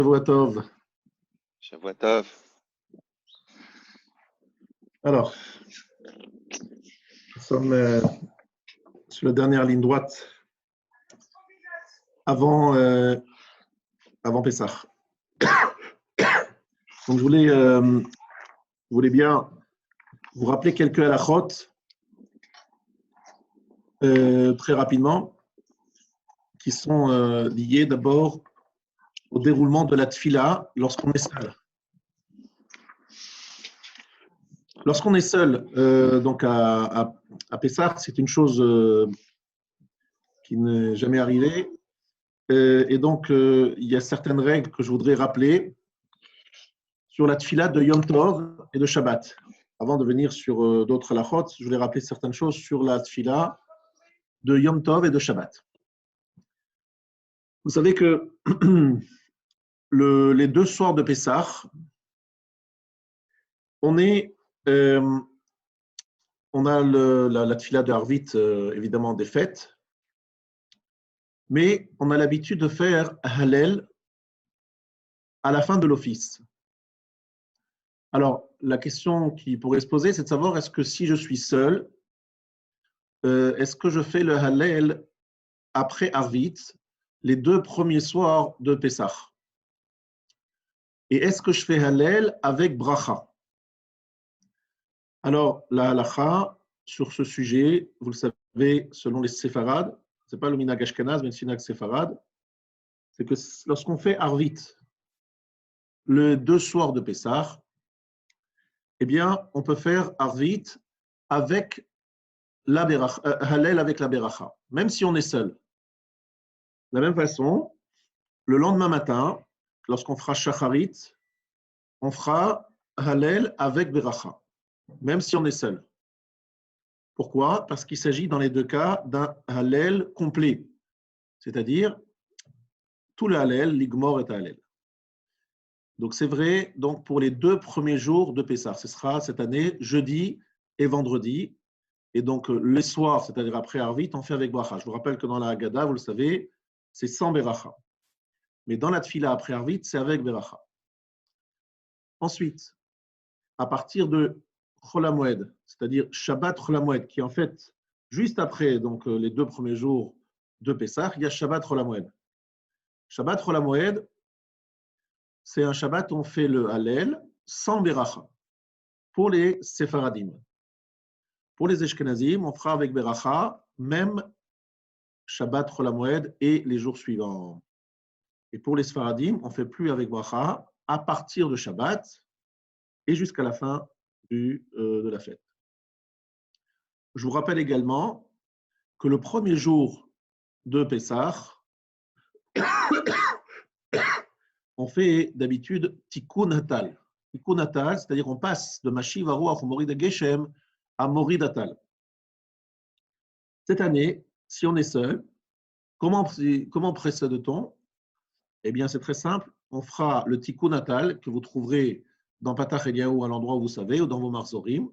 Shavua Tov. Shavua Tov. Alors, nous sommes sur la dernière ligne droite avant Pessah. Donc, je voulais bien vous rappeler quelques halachot très rapidement qui sont liés d'abord au déroulement de la tfila lorsqu'on est seul. Lorsqu'on est seul, donc à Pessah, c'est une chose qui n'est jamais arrivée. Et donc, il y a certaines règles que je voudrais rappeler sur la tfila de Yom Tov et de Shabbat. Avant de venir sur d'autres halachot, je voulais rappeler certaines choses sur la tfila de Yom Tov et de Shabbat. Vous savez que les deux soirs de Pessah, on a la tfila de Harvit, évidemment, des fêtes, mais on a l'habitude de faire Hallel à la fin de l'office. Alors, la question qui pourrait se poser, c'est de savoir, est-ce que si je suis seul, est-ce que je fais le Hallel après Harvit, les deux premiers soirs de Pessah? Et est-ce que je fais Hallel avec Bracha? Alors, la halacha sur ce sujet, vous le savez, selon les séfarades, ce n'est pas le minhag ashkenaz, mais le minhag séfarade, c'est que lorsqu'on fait Harvit, le deux soirs de Pessah, eh bien, on peut faire Harvit avec la beracha, Hallel avec la beracha, même si on est seul. De la même façon, le lendemain matin, lorsqu'on fera Shacharit, on fera Hallel avec beracha, même si on est seul. Pourquoi? Parce qu'il s'agit dans les deux cas d'un Hallel complet, c'est-à-dire tout le Hallel, l'Igmor est Hallel. Donc c'est vrai donc pour les deux premiers jours de Pessah. Ce sera cette année jeudi et vendredi. Et donc les soirs, c'est-à-dire après Harvit, on fait avec Bracha. Je vous rappelle que dans la Haggadah, vous le savez, c'est sans Beracha. Mais dans la Tfila après Harvit, c'est avec Beracha. Ensuite, à partir de Chol HaMoed, c'est-à-dire Shabbat Chol HaMoed, qui est en fait juste après donc, les deux premiers jours de Pessah, il y a Shabbat Chol HaMoed. Shabbat Chol HaMoed, c'est un Shabbat où on fait le Hallel sans Beracha pour les Sefaradim. Pour les Ashkenazim, on fera avec Beracha, même Shabbat Chol HaMoed et les jours suivants. Et pour les Sfaradim, on ne fait plus avec Bracha à partir de Shabbat et jusqu'à la fin de la fête. Je vous rappelle également que le premier jour de Pessah, on fait d'habitude Tikkun Hatal. Tikkun Hatal, c'est-à-dire on passe de Mashiv Aruach ou Morid Geshem à Morid Hatal. Cette année, si on est seul, comment précède-t-on? Eh bien, c'est très simple. On fera le Tikkun Hatal que vous trouverez dans Patach Eliyahu à l'endroit où vous savez, ou dans vos Marzorim.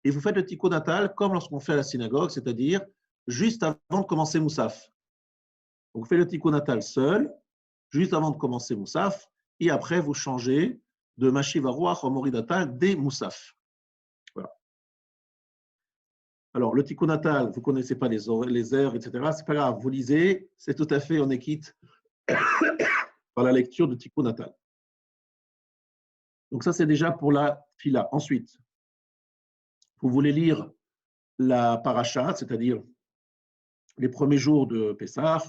Et vous faites le Tikkun Hatal comme lorsqu'on fait à la synagogue, c'est-à-dire juste avant de commencer Moussaf. Donc, vous faites le Tikkun Hatal seul, juste avant de commencer Moussaf, et après, vous changez de Mashiv Aruach au Morid Hatal des Moussaf. Voilà. Alors, le Tikkun Hatal, vous ne connaissez pas les heures, etc. Ce n'est pas grave, vous lisez, c'est tout à fait, on est quitte par la lecture de Tikkun Hatal. Donc ça, c'est déjà pour la Tfila. Ensuite, vous voulez lire la paracha, c'est-à-dire les premiers jours de Pessah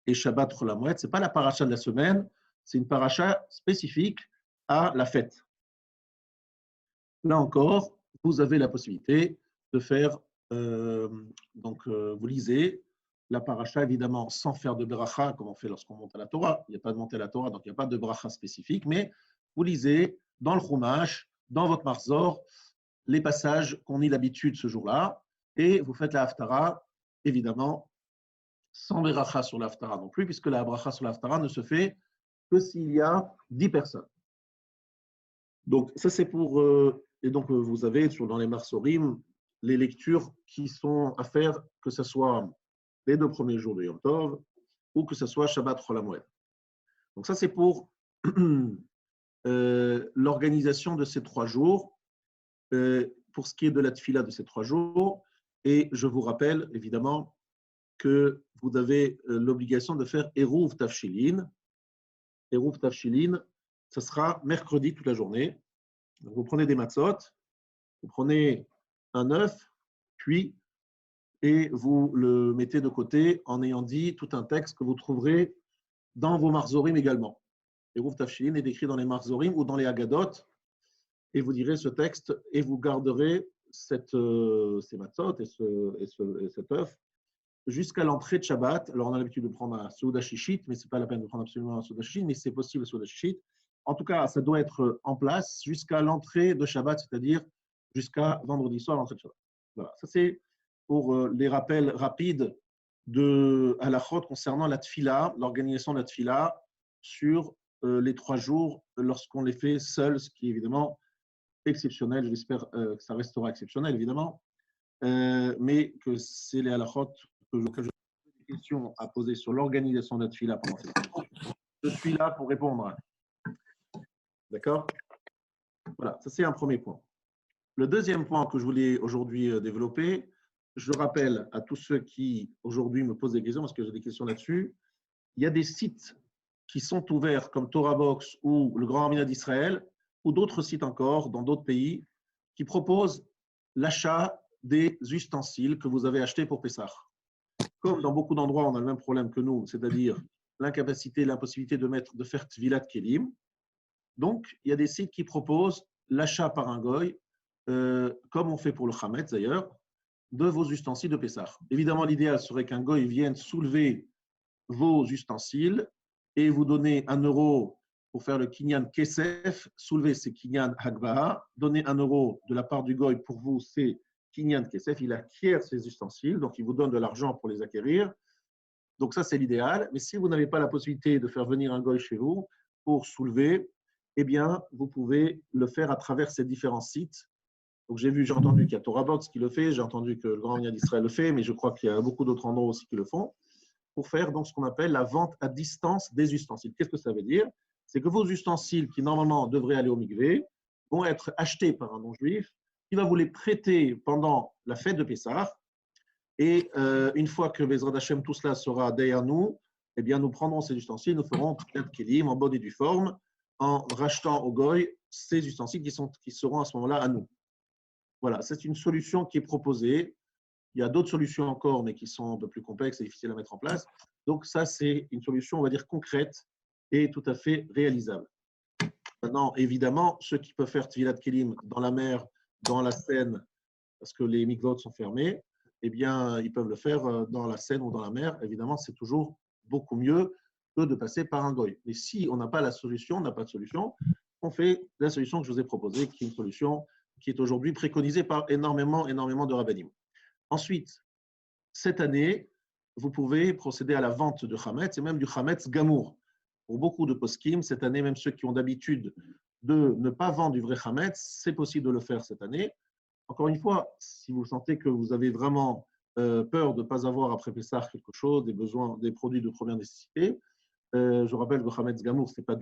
et Shabbat Chol HaMoed. Ce n'est pas la paracha de la semaine, c'est une paracha spécifique à la fête. Là encore, vous avez la possibilité de faire, vous lisez la paracha, évidemment, sans faire de bracha, comme on fait lorsqu'on monte à la Torah. Il n'y a pas de montée à la Torah, donc il n'y a pas de bracha spécifique, mais vous lisez dans le Chumash, dans votre Marzor, les passages qu'on a l'habitude ce jour-là, et vous faites la Haftara, évidemment, sans bracha sur la Haftara non plus, puisque la bracha sur la Haftara ne se fait que s'il y a 10 personnes. Donc, ça c'est pour... et donc, vous avez dans les Marsorim les lectures qui sont à faire, que ce soit les deux premiers jours de Yom Tov ou que ce soit Shabbat Chol HaMoed. Donc, ça c'est pour l'organisation de ces 3 jours, pour ce qui est de la tfila de ces 3 jours. Et je vous rappelle évidemment que vous avez l'obligation de faire Eruv Tafshilin. Eruv Tafshilin, ce sera mercredi toute la journée. Donc, vous prenez des matzot, vous prenez un œuf, cuit, et vous le mettez de côté en ayant dit tout un texte que vous trouverez dans vos marzorim également. Eruv Tafshilin est écrit dans les marzorim ou dans les Haggadot, et vous direz ce texte et vous garderez ces matzot et cet œuf jusqu'à l'entrée de Shabbat. Alors, on a l'habitude de prendre un Souda Shishit, mais ce n'est pas la peine de prendre absolument un Souda Shishit, mais c'est possible le Souda Shishit. En tout cas, ça doit être en place jusqu'à l'entrée de Shabbat, c'est-à-dire jusqu'à vendredi soir, l'entrée de Shabbat. Voilà, ça c'est pour les rappels rapides de halachot concernant la tfila, l'organisation de la tfila sur les 3 jours lorsqu'on les fait seuls, ce qui est évidemment exceptionnel. J'espère que ça restera exceptionnel, évidemment, mais que c'est les halachot que j'ai des questions à poser sur l'organisation de la tfila pendant cette semaine. Je suis là pour répondre. D'accord? Voilà, ça c'est un premier point. Le deuxième point que je voulais aujourd'hui développer, je rappelle à tous ceux qui aujourd'hui me posent des questions, parce que j'ai des questions là-dessus, il y a des sites qui sont ouverts comme Torah Box ou le Grand Rabbinat d'Israël, ou d'autres sites encore dans d'autres pays, qui proposent l'achat des ustensiles que vous avez achetés pour Pessah. Comme dans beaucoup d'endroits, on a le même problème que nous, c'est-à-dire l'incapacité, l'impossibilité de faire Tvilat Kelim. Donc, il y a des sites qui proposent l'achat par un goy, comme on fait pour le Chametz d'ailleurs, de vos ustensiles de Pessah. Évidemment, l'idéal serait qu'un goy vienne soulever vos ustensiles et vous donner 1 euro pour faire le Kinyan Kesef, soulever ces Kinyan Hagbaha, donner 1 euro de la part du goy pour vous, c'est Kinyan Kesef, il acquiert ces ustensiles, donc il vous donne de l'argent pour les acquérir. Donc ça, c'est l'idéal. Mais si vous n'avez pas la possibilité de faire venir un goy chez vous pour soulever, eh bien, vous pouvez le faire à travers ces différents sites. Donc j'ai entendu qu'il y a Torah Box qui le fait, j'ai entendu que le Grand Rabbinat d'Israël le fait, mais je crois qu'il y a beaucoup d'autres endroits aussi qui le font, pour faire donc ce qu'on appelle la vente à distance des ustensiles. Qu'est-ce que ça veut dire? C'est que vos ustensiles qui normalement devraient aller au mikvé vont être achetés par un non-juif qui va vous les prêter pendant la fête de Pessah. Et une fois que Bezrat Hashem, tout cela sera derrière nous, eh bien, nous prendrons ces ustensiles, nous ferons Tfilat Kelim en bonne et due forme, en rachetant au goy ces ustensiles qui seront à ce moment-là à nous. Voilà, c'est une solution qui est proposée. Il y a d'autres solutions encore, mais qui sont un peu plus complexes et difficiles à mettre en place. Donc ça, c'est une solution, on va dire, concrète et tout à fait réalisable. Maintenant, évidemment, ceux qui peuvent faire Tfilat Kelim dans la mer, dans la Seine, parce que les mikvot sont fermés, eh bien, ils peuvent le faire dans la Seine ou dans la mer. Évidemment, c'est toujours beaucoup mieux que de passer par un goy. Mais si on n'a pas la solution, on n'a pas de solution, on fait la solution que je vous ai proposée, qui est une solution qui est aujourd'hui préconisée par énormément de rabbinim. Ensuite, cette année, vous pouvez procéder à la vente de Chametz et même du Chametz Gamour. Pour beaucoup de poskim, cette année, même ceux qui ont d'habitude de ne pas vendre du vrai Chametz, c'est possible de le faire cette année. Encore une fois, si vous sentez que vous avez vraiment peur de ne pas avoir après Pessah quelque chose, des besoins, des produits de première nécessité, je rappelle que le Chametz Gamour, ce n'est pas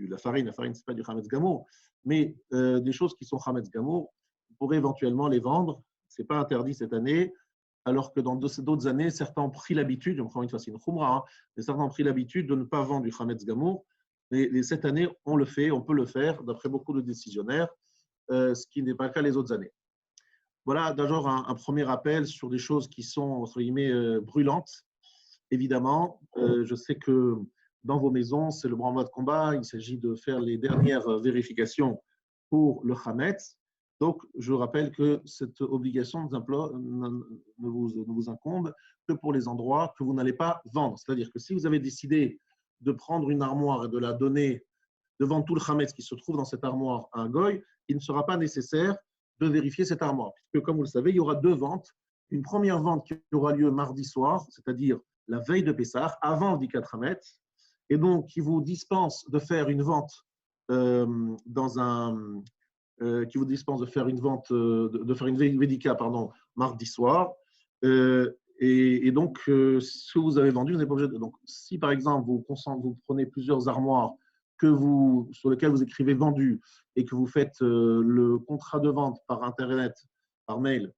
la farine, ce n'est pas du Chametz Gamour, mais des choses qui sont Chametz Gamour, vous pourrez éventuellement les vendre. Ce n'est pas interdit cette année, alors que dans d'autres années, certains ont pris l'habitude, encore une fois, c'est une khumra, mais certains ont pris l'habitude de ne pas vendre du Chametz Gamour. Et cette année, on le fait, on peut le faire, d'après beaucoup de décisionnaires, ce qui n'est pas le cas les autres années. Voilà d'abord un premier rappel sur des choses qui sont, entre guillemets, brûlantes. Évidemment, je sais que dans vos maisons, c'est le branle-bas de combat, il s'agit de faire les dernières vérifications pour le Chametz. Donc, je rappelle que cette obligation ne vous incombe que pour les endroits que vous n'allez pas vendre. C'est-à-dire que si vous avez décidé de prendre une armoire et de la donner, de vendre tout le Chametz qui se trouve dans cette armoire à un goy, il ne sera pas nécessaire de vérifier cette armoire. Puisque, comme vous le savez, il y aura 2 ventes. Une première vente qui aura lieu mardi soir, c'est-à-dire la veille de Pessah, avant le Dikat Chametz, et donc qui vous dispense de faire une vente qui vous dispense de faire une vente, de faire une Vedika, mardi soir. Et donc, ce que vous avez vendu, vous n'êtes pas obligé de. Donc, si par exemple, vous prenez plusieurs armoires sur lequel vous écrivez vendu et que vous faites le contrat de vente par Internet, par mail,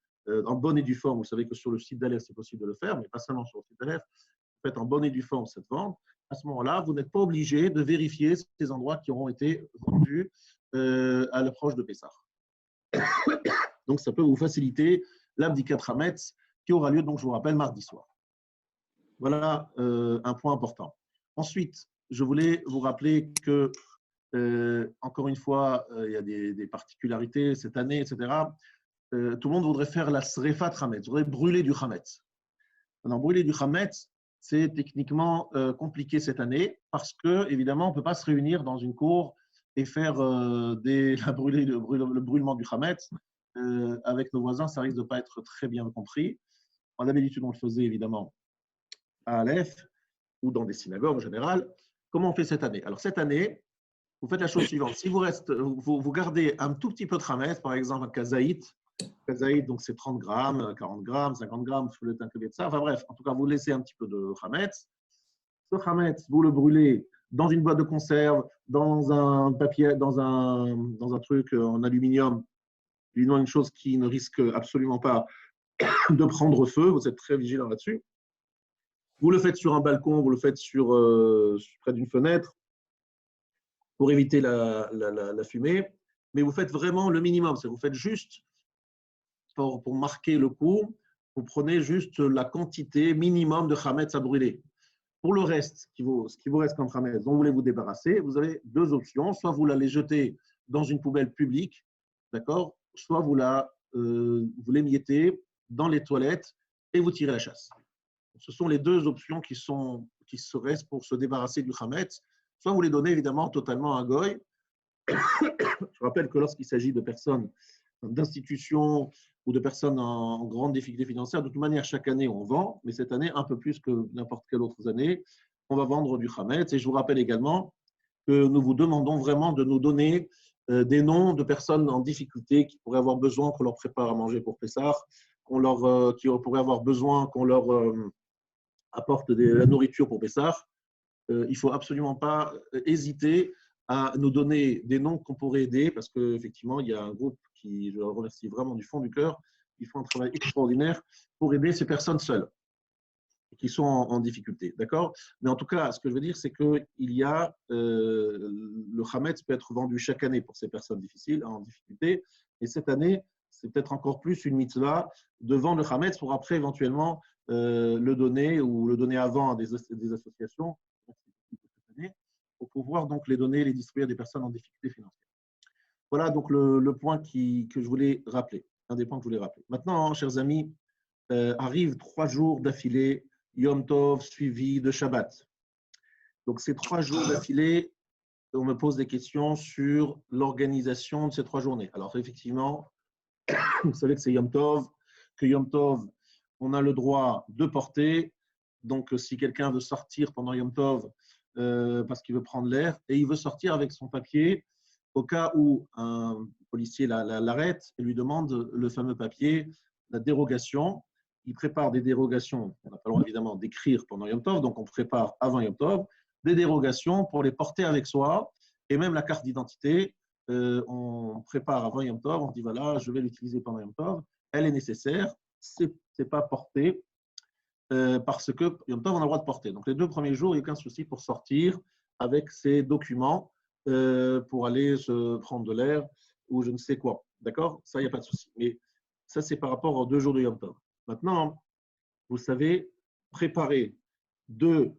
en bonne et due forme, vous savez que sur le site d'Aleph, c'est possible de le faire, mais pas seulement sur le site d'Aleph, vous faites en bonne et due forme cette vente, à ce moment-là, vous n'êtes pas obligé de vérifier ces endroits qui auront été vendus à l'approche de Pessah. Donc, ça peut vous faciliter l'Abdikat Hametz qui aura lieu, donc je vous rappelle, mardi soir. Voilà un point important. Ensuite, je voulais vous rappeler que, encore une fois, il y a des particularités cette année, etc. Tout le monde voudrait faire la Srefat Hametz, voudrait brûler du Hametz. Alors, brûler du Hametz, c'est techniquement compliqué cette année parce que, évidemment, on ne peut pas se réunir dans une cour et faire le brûlement du Hametz. Avec nos voisins, ça risque de ne pas être très bien compris. D'habitude, on le faisait évidemment à Aleph ou dans des synagogues en général. Comment on fait cette année? Alors, cette année, vous faites la chose suivante. Si vous gardez un tout petit peu de Hametz, par exemple un kazaït, donc c'est 30 grammes, 40 grammes, 50 grammes, je un peu de ça. Enfin bref, en tout cas, vous laissez un petit peu de Hametz. Ce Hametz, vous le brûlez dans une boîte de conserve, dans un papier, dans un truc en aluminium, évidemment une chose qui ne risque absolument pas de prendre feu, vous êtes très vigilant là-dessus. Vous le faites sur un balcon, vous le faites près d'une fenêtre pour éviter la fumée, mais vous faites vraiment le minimum, c'est vous faites juste pour marquer le coup, vous prenez juste la quantité minimum de Hametz à brûler. Pour le reste, ce qui vous reste comme Hametz, dont vous voulez vous débarrasser, vous avez deux options. Soit vous l'allez jeter dans une poubelle publique, d'accord, soit vous l'émiettez dans les toilettes et vous tirez la chasse. Ce sont les deux options qui se restent pour se débarrasser du Hametz. Soit vous les donnez évidemment totalement à un goy. Je rappelle que lorsqu'il s'agit de personnes, d'institutions ou de personnes en grande difficulté financière, de toute manière, chaque année, on vend, mais cette année, un peu plus que n'importe quelle autre année, on va vendre du Hametz. Et je vous rappelle également que nous vous demandons vraiment de nous donner des noms de personnes en difficulté qui pourraient avoir besoin qu'on leur prépare à manger pour Pessah, qui pourraient avoir besoin qu'on leur apporte de la nourriture pour Pessah. Il ne faut absolument pas hésiter à nous donner des noms qu'on pourrait aider, parce qu'effectivement, il y a un groupe qui, je le remercie vraiment du fond du cœur, qui font un travail extraordinaire pour aider ces personnes seules, qui sont en difficulté. D'accord? Mais en tout cas, ce que je veux dire, c'est que le Hametz peut être vendu chaque année pour ces personnes difficiles, en difficulté, et cette année, c'est peut-être encore plus une mitzvah de vendre le Hametz pour après éventuellement le donner ou le donner avant à des associations pour pouvoir donc les donner, les distribuer à des personnes en difficulté financière. Voilà donc le point que je voulais rappeler, un des points que je voulais rappeler. Maintenant, chers amis, arrivent 3 jours d'affilée, Yom Tov suivi de Shabbat. Donc ces 3 jours d'affilée, on me pose des questions sur l'organisation de ces 3 journées. Alors effectivement, vous savez que c'est Yom Tov, on a le droit de porter. Donc si quelqu'un veut sortir pendant Yom Tov, parce qu'il veut prendre l'air et il veut sortir avec son papier au cas où un policier l'arrête et lui demande le fameux papier, la dérogation. Il prépare des dérogations, on n'a pas le droit évidemment d'écrire pendant Yom Tov, donc on prépare avant Yom Tov des dérogations pour les porter avec soi et même la carte d'identité, on prépare avant Yom Tov, on dit voilà, je vais l'utiliser pendant Yom Tov, elle est nécessaire, c'est pas porté, parce que Yom Tov, on a le droit de porter. Donc, les 2 premiers jours, il n'y a aucun souci pour sortir avec ces documents pour aller se prendre de l'air ou je ne sais quoi. D'accord? Ça, il n'y a pas de souci. Mais ça, c'est par rapport aux 2 jours de Yom Tov. Maintenant, vous savez, préparer du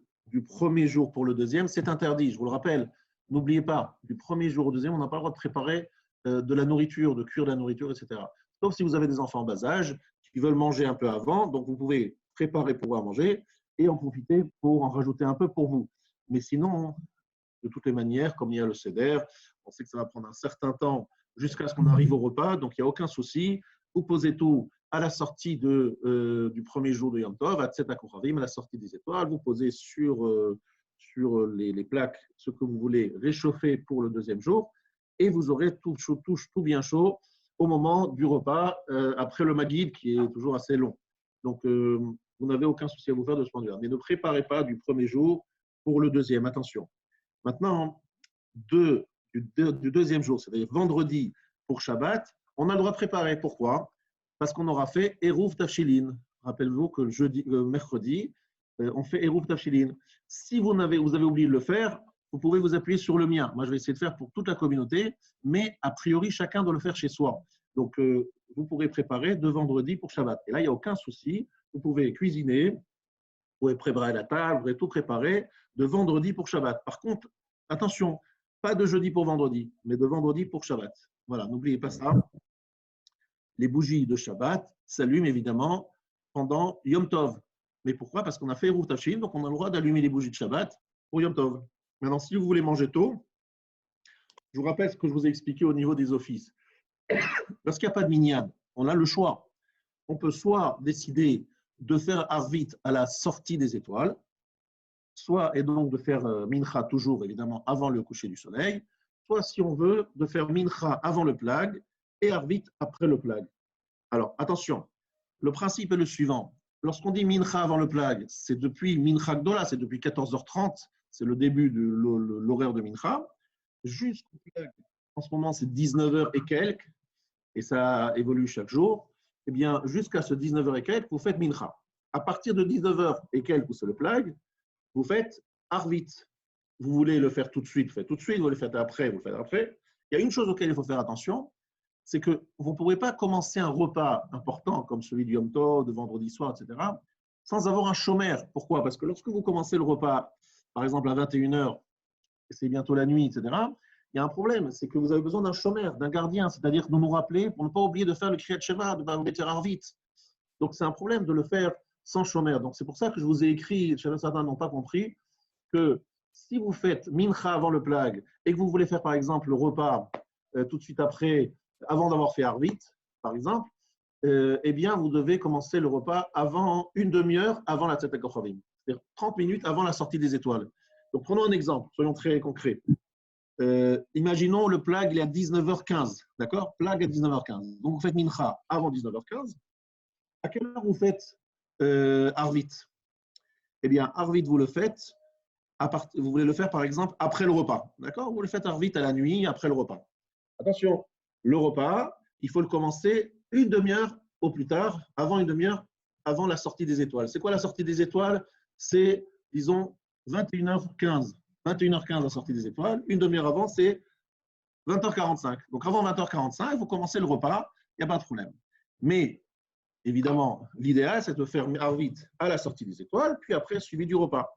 premier jour pour le deuxième, c'est interdit. Je vous le rappelle, n'oubliez pas, du premier jour au deuxième, on n'a pas le droit de préparer de la nourriture, de cuire de la nourriture, etc. Sauf si vous avez des enfants en bas âge qui veulent manger un peu avant, donc vous pouvez préparer pour pouvoir manger et en profiter pour en rajouter un peu pour vous. Mais sinon, de toutes les manières, comme il y a le seder, on sait que ça va prendre un certain temps jusqu'à ce qu'on arrive au repas, donc il n'y a aucun souci. Vous posez tout à la sortie du premier jour de Yom Tov, à Tzet HaKochavim, à la sortie des étoiles, vous posez sur les plaques ce que vous voulez réchauffer pour le deuxième jour et vous aurez tout bien chaud au moment du repas, après le Maguid qui est toujours assez long. Donc, vous n'avez aucun souci à vous faire de ce point de vue. Mais ne préparez pas du premier jour pour le deuxième, attention. Maintenant, du deuxième jour, c'est-à-dire vendredi pour Shabbat, on a le droit de préparer. Pourquoi? Parce qu'on aura fait Eruv Tafshilin. Rappelez-vous que le mercredi, on fait Eruv Tafshilin. Si vous avez oublié de le faire, vous pouvez vous appuyer sur le mien. Moi, je vais essayer de faire pour toute la communauté, mais a priori, chacun doit le faire chez soi. Donc, vous pourrez préparer de vendredi pour Shabbat. Et là, il n'y a aucun souci. Vous pouvez cuisiner, vous pouvez préparer la table, vous pouvez tout préparer de vendredi pour Shabbat. Par contre, attention, pas de jeudi pour vendredi, mais de vendredi pour Shabbat. Voilà, n'oubliez pas ça. Les bougies de Shabbat s'allument évidemment pendant Yom Tov. Mais pourquoi? Parce qu'on a fait Eruv Tafshilin, donc on a le droit d'allumer les bougies de Shabbat pour Yom Tov. Maintenant, si vous voulez manger tôt, je vous rappelle ce que je vous ai expliqué au niveau des offices. Lorsqu'il n'y a pas de minyan, on a le choix. On peut soit décider de faire Arvit à la sortie des étoiles, soit et donc de faire Mincha toujours évidemment avant le coucher du soleil, soit si on veut de faire Mincha avant le plag et Arvit après le plag. Alors attention, le principe est le suivant. Lorsqu'on dit Mincha avant le plag, c'est depuis Mincha Gdola, c'est depuis 14h30, c'est le début de l'horaire de Mincha, jusqu'au plag. En ce moment, c'est 19h et quelques, et ça évolue chaque jour. Eh bien, jusqu'à ce 19h et quelques, vous faites Mincha. À partir de 19h et quelques, où c'est le plag, vous faites Arvit. Vous voulez le faire tout de suite, vous faites tout de suite, vous voulez le faire après, vous le faites après. Il y a une chose auquel il faut faire attention, c'est que vous ne pourrez pas commencer un repas important comme celui du Yom Tov, de vendredi soir, etc., sans avoir un shomer. Pourquoi? Parce que lorsque vous commencez le repas, par exemple à 21h, et c'est bientôt la nuit, etc., il y a un problème, c'est que vous avez besoin d'un shomer, d'un gardien, c'est-à-dire de nous rappeler pour ne pas oublier de faire le Kriyat Shema, de ne pas oublier de faire Arvit. Donc c'est un problème de le faire sans shomer. Donc c'est pour ça que je vous ai écrit, certains n'ont pas compris, que si vous faites Mincha avant le plag et que vous voulez faire par exemple le repas tout de suite après, avant d'avoir fait Arvit, par exemple, eh bien, vous devez commencer le repas avant une demi-heure avant la Tzedek Kochavim, c'est-à-dire 30 minutes avant la sortie des étoiles. Donc, prenons un exemple, soyons très concrets. Imaginons le plag, il est à 19h15, d'accord? Plag à 19h15. Donc, vous faites Mincha avant 19h15. À quelle heure vous faites Arvit? Eh bien, Arvit, vous le faites, vous voulez le faire par exemple après le repas, d'accord? Vous le faites Arvit à la nuit, après le repas. Attention, le repas, il faut le commencer une demi-heure au plus tard, avant une demi-heure, avant la sortie des étoiles. C'est quoi la sortie des étoiles? C'est, disons, 21h15. 21h15 la sortie des étoiles. Une demi-heure avant, c'est 20h45. Donc avant 20h45, vous commencez le repas, il n'y a pas de problème. Mais, évidemment, l'idéal, c'est de faire Arvit à la sortie des étoiles, puis après, suivi du repas.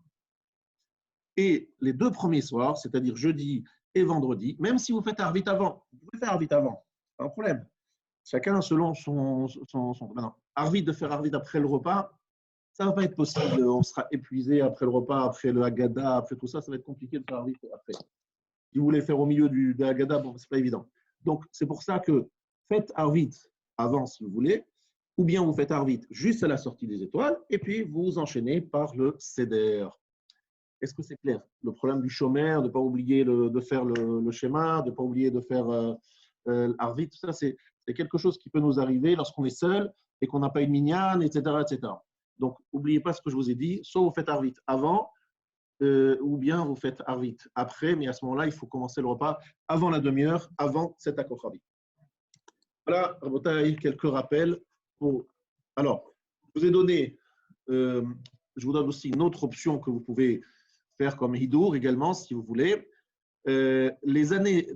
Et les deux premiers soirs, c'est-à-dire jeudi et vendredi, même si vous faites Arvit avant, vous pouvez faire Arvit avant, pas un problème. Chacun selon son maintenant, Arvit, de faire Arvit après le repas, ça ne va pas être possible. On sera épuisé après le repas, après le Haggadah, après tout ça, ça va être compliqué de faire Arvit après. Si vous voulez faire au milieu de Haggadah, bon, ce n'est pas évident. Donc, c'est pour ça que faites Arvit avant si vous voulez, ou bien vous faites Arvit juste à la sortie des étoiles, et puis vous enchaînez par le Seder. Est-ce que c'est clair? Le problème du chômeur, de ne pas oublier de faire le schéma, de ne pas oublier de faire Arvit, tout ça, c'est quelque chose qui peut nous arriver lorsqu'on est seul et qu'on n'a pas une mignane, etc., etc. Donc, n'oubliez pas ce que je vous ai dit. Soit vous faites Arvit avant, ou bien vous faites Arvit après, mais à ce moment-là, il faut commencer le repas avant la demi-heure, avant cet accord Arvit. Voilà, quelques rappels. Alors, je vous ai donné, je vous donne aussi une autre option que vous pouvez faire comme Hidour également, si vous voulez. Les années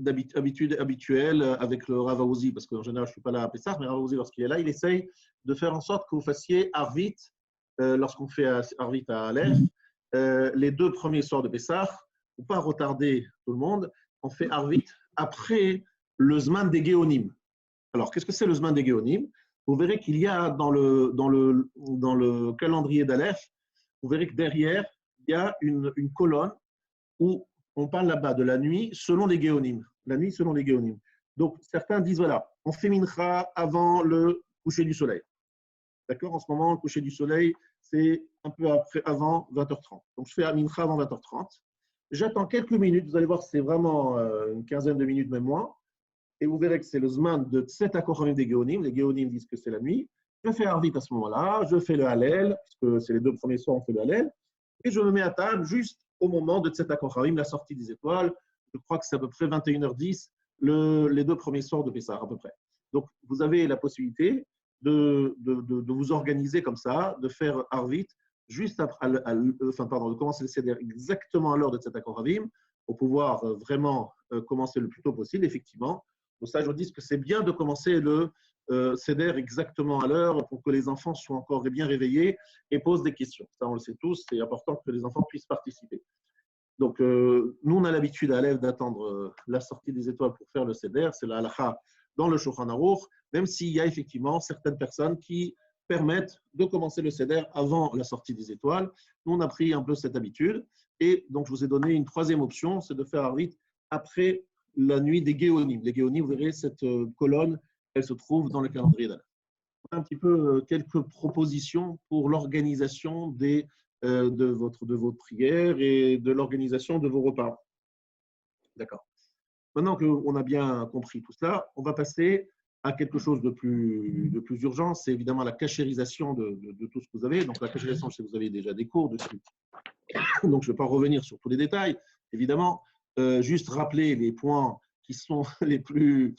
habituelles avec le Rav Aouzi, parce qu'en général, je ne suis pas là à Pessah, mais Rav Aouzi, lorsqu'il est là, il essaye de faire en sorte que vous fassiez Arvit, lorsqu'on fait Arvit à Aleph, les deux premiers soirs de Pessah, pour ne pas retarder tout le monde, on fait Arvit après le Zman des Géonim. Alors, qu'est-ce que c'est le Zman des Géonim? Vous verrez qu'il y a dans le calendrier d'Aleph, vous verrez que derrière, il y a une colonne où on parle là-bas de la nuit selon les Géonim. La nuit selon les Géonim. Donc, certains disent, voilà, on fait Mincha avant le coucher du soleil. D'accord? En ce moment, le coucher du soleil, c'est un peu avant 20h30. Donc, je fais Mincha avant 20h30. J'attends quelques minutes. Vous allez voir, c'est vraiment une quinzaine de minutes, même moins. Et vous verrez que c'est le Zman de cet accord des Géonim. Les Géonim disent que c'est la nuit. Je fais Arvit à ce moment-là. Je fais le Hallel, puisque c'est les deux premiers soirs, on fait le Hallel. Et je me mets à table juste au moment de cet accord, la sortie des étoiles. je crois que c'est à peu près 21h10, les 2 premiers soirs de Pessah, à peu près. Donc, vous avez la possibilité de vous organiser comme ça, de faire Arvit juste après, de commencer le Seder exactement à l'heure de cet Akoravim, pour pouvoir vraiment commencer le plus tôt possible, effectivement. Pour ça, je dis que c'est bien de commencer le Seder exactement à l'heure pour que les enfants soient encore bien réveillés et posent des questions. Ça, on le sait tous, c'est important que les enfants puissent participer. Donc, nous, on a l'habitude à l'élève d'attendre la sortie des étoiles pour faire le Seder, c'est la halakha dans le Shulchan Aruch, même s'il y a effectivement certaines personnes qui permettent de commencer le Seder avant la sortie des étoiles. Nous, on a pris un peu cette habitude. Et donc, je vous ai donné une troisième option, c'est de faire Arvit après la nuit des Géonim. Les Géonim, vous verrez, cette colonne, elle se trouve dans le calendrier d'Allah. Un petit peu quelques propositions pour l'organisation de votre prière et de l'organisation de vos repas. D'accord. Maintenant qu'on a bien compris tout cela, on va passer à quelque chose de plus urgent, c'est évidemment la cachérisation de tout ce que vous avez. Donc la cachérisation, je sais que vous avez déjà des cours dessus. Donc je ne vais pas revenir sur tous les détails, évidemment. Juste rappeler les points qui sont les plus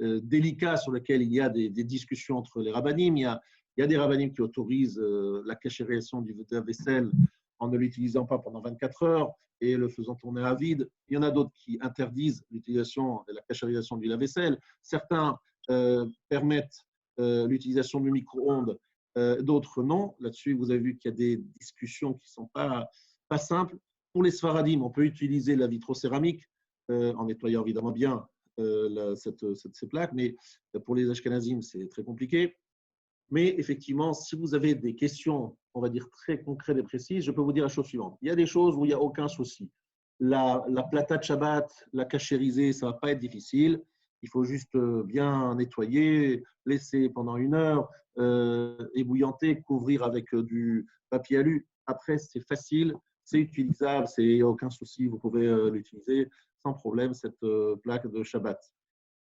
délicats sur lesquels il y a des discussions entre les rabbinim. Il y a des rabbinim qui autorisent la cachérisation de la vaisselle en ne l'utilisant pas pendant 24 heures et le faisant tourner à vide. Il y en a d'autres qui interdisent l'utilisation de la cachérisation du lave-vaisselle. Certains permettent l'utilisation du micro-ondes, d'autres non. Là-dessus, vous avez vu qu'il y a des discussions qui ne sont pas simples. Pour les Sfaradim, on peut utiliser la vitrocéramique en nettoyant évidemment bien ces plaques, mais pour les Ashkenazim, c'est très compliqué. Mais effectivement, si vous avez des questions, on va dire très concrètes et précises, je peux vous dire la chose suivante. Il y a des choses où il n'y a aucun souci. La plata de Shabbat, la cachériser, ça ne va pas être difficile. Il faut juste bien nettoyer, laisser pendant 1 heure, ébouillanter, couvrir avec du papier alu. Après, c'est facile, c'est utilisable, c'est aucun souci. Vous pouvez l'utiliser sans problème, cette plaque de Shabbat.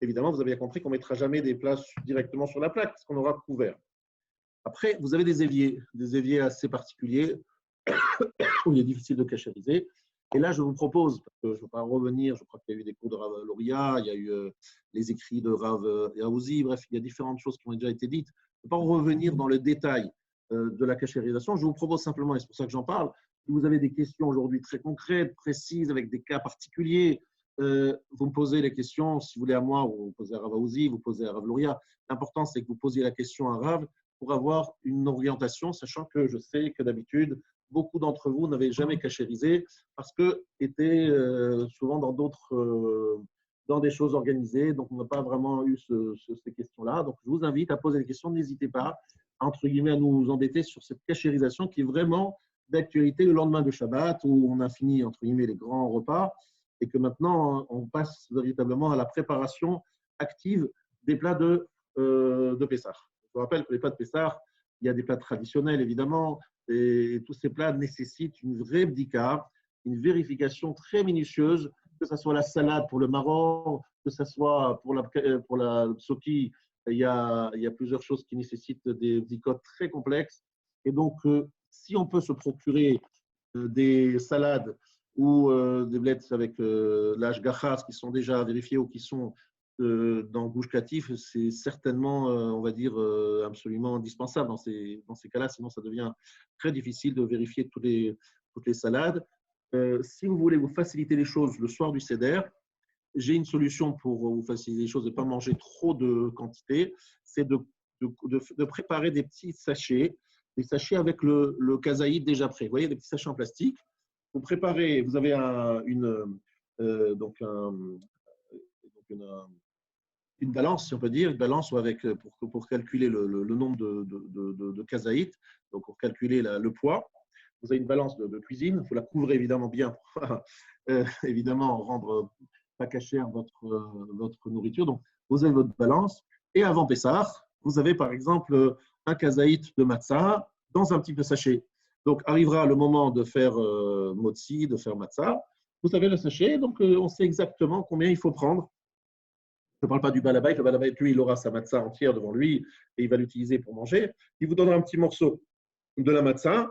Évidemment, vous avez bien compris qu'on ne mettra jamais des plats directement sur la plaque, parce qu'on aura couvert. Après, vous avez des éviers assez particuliers où il est difficile de cachériser. Et là, je vous propose, parce que je ne veux pas revenir, je crois qu'il y a eu des cours de Rav Loria, il y a eu les écrits de Rav Yaouzi, bref, il y a différentes choses qui ont déjà été dites. Je ne veux pas revenir dans le détail de la cachérisation. Je vous propose simplement, et c'est pour ça que j'en parle, si vous avez des questions aujourd'hui très concrètes, précises, avec des cas particuliers, vous me posez les questions, si vous voulez à moi, ou vous posez à Rav Yaouzi, vous posez à Rav Loria. L'important, c'est que vous posiez la question à Rav pour avoir une orientation, sachant que je sais que d'habitude, beaucoup d'entre vous n'avaient jamais cachérisé parce que étaient souvent dans des choses organisées, donc on n'a pas vraiment eu ces questions-là. Donc je vous invite à poser des questions, n'hésitez pas, entre guillemets, à nous embêter sur cette cachérisation qui est vraiment d'actualité le lendemain de Shabbat, où on a fini, entre guillemets, les grands repas, et que maintenant, on passe véritablement à la préparation active des plats de Pessah. Je vous rappelle que les plats de Pessah, il y a des plats traditionnels, évidemment, et tous ces plats nécessitent une vraie bdika, une vérification très minutieuse, que ce soit la salade pour le maror, que ce soit pour la soki, il y a plusieurs choses qui nécessitent des bdikotes très complexes. Et donc, si on peut se procurer des salades ou des blettes avec l'ashgachas qui sont déjà vérifiés ou qui sont dans Gush Katif, c'est certainement, on va dire, absolument indispensable dans ces cas-là, sinon ça devient très difficile de vérifier toutes les salades. Si vous voulez vous faciliter les choses le soir du Seder, j'ai une solution pour vous faciliter les choses, de ne pas manger trop de quantité, c'est de préparer des petits sachets, des sachets avec le kazaïd déjà prêt. Vous voyez, des petits sachets en plastique. Vous préparez, vous avez une balance, si on peut dire, une balance pour calculer le nombre de kazaït, donc pour calculer le poids. Vous avez une balance de cuisine, il faut la couvrir évidemment bien pour évidemment rendre pas cachère votre nourriture. Donc, vous avez votre balance. Et avant Pessah, vous avez par exemple un kazaït de matzah dans un petit peu sachet. Donc, arrivera le moment de faire motzi, de faire matzah. Vous avez le sachet, donc on sait exactement combien il faut prendre. Je ne parle pas du balabait. Le balabait, lui, il aura sa matzah entière devant lui et il va l'utiliser pour manger. Il vous donnera un petit morceau de la matzah.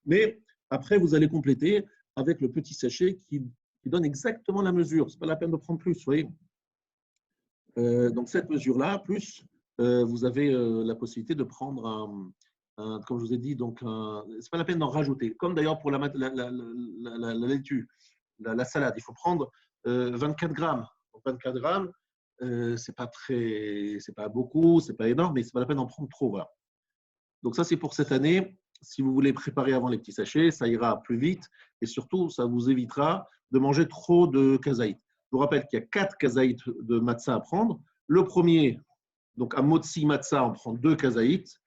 Mais après, vous allez compléter avec le petit sachet qui qui donne exactement la mesure. Ce n'est pas la peine de prendre plus, vous voyez. Donc, cette mesure-là, plus, vous avez la possibilité de prendre comme je vous ai dit, donc ce n'est pas la peine d'en rajouter. Comme d'ailleurs pour la laitue, la salade, il faut prendre 24 grammes. Donc 24 grammes, c'est pas beaucoup, c'est pas énorme, mais c'est pas la peine d'en prendre trop. Voilà. Donc ça, c'est pour cette année. Si vous voulez préparer avant les petits sachets, ça ira plus vite et surtout, ça vous évitera de manger trop de kazaït. Je vous rappelle qu'il y a 4 kazaït de matzah à prendre. Le premier, donc à motzi matzah, on prend 2 kazaït.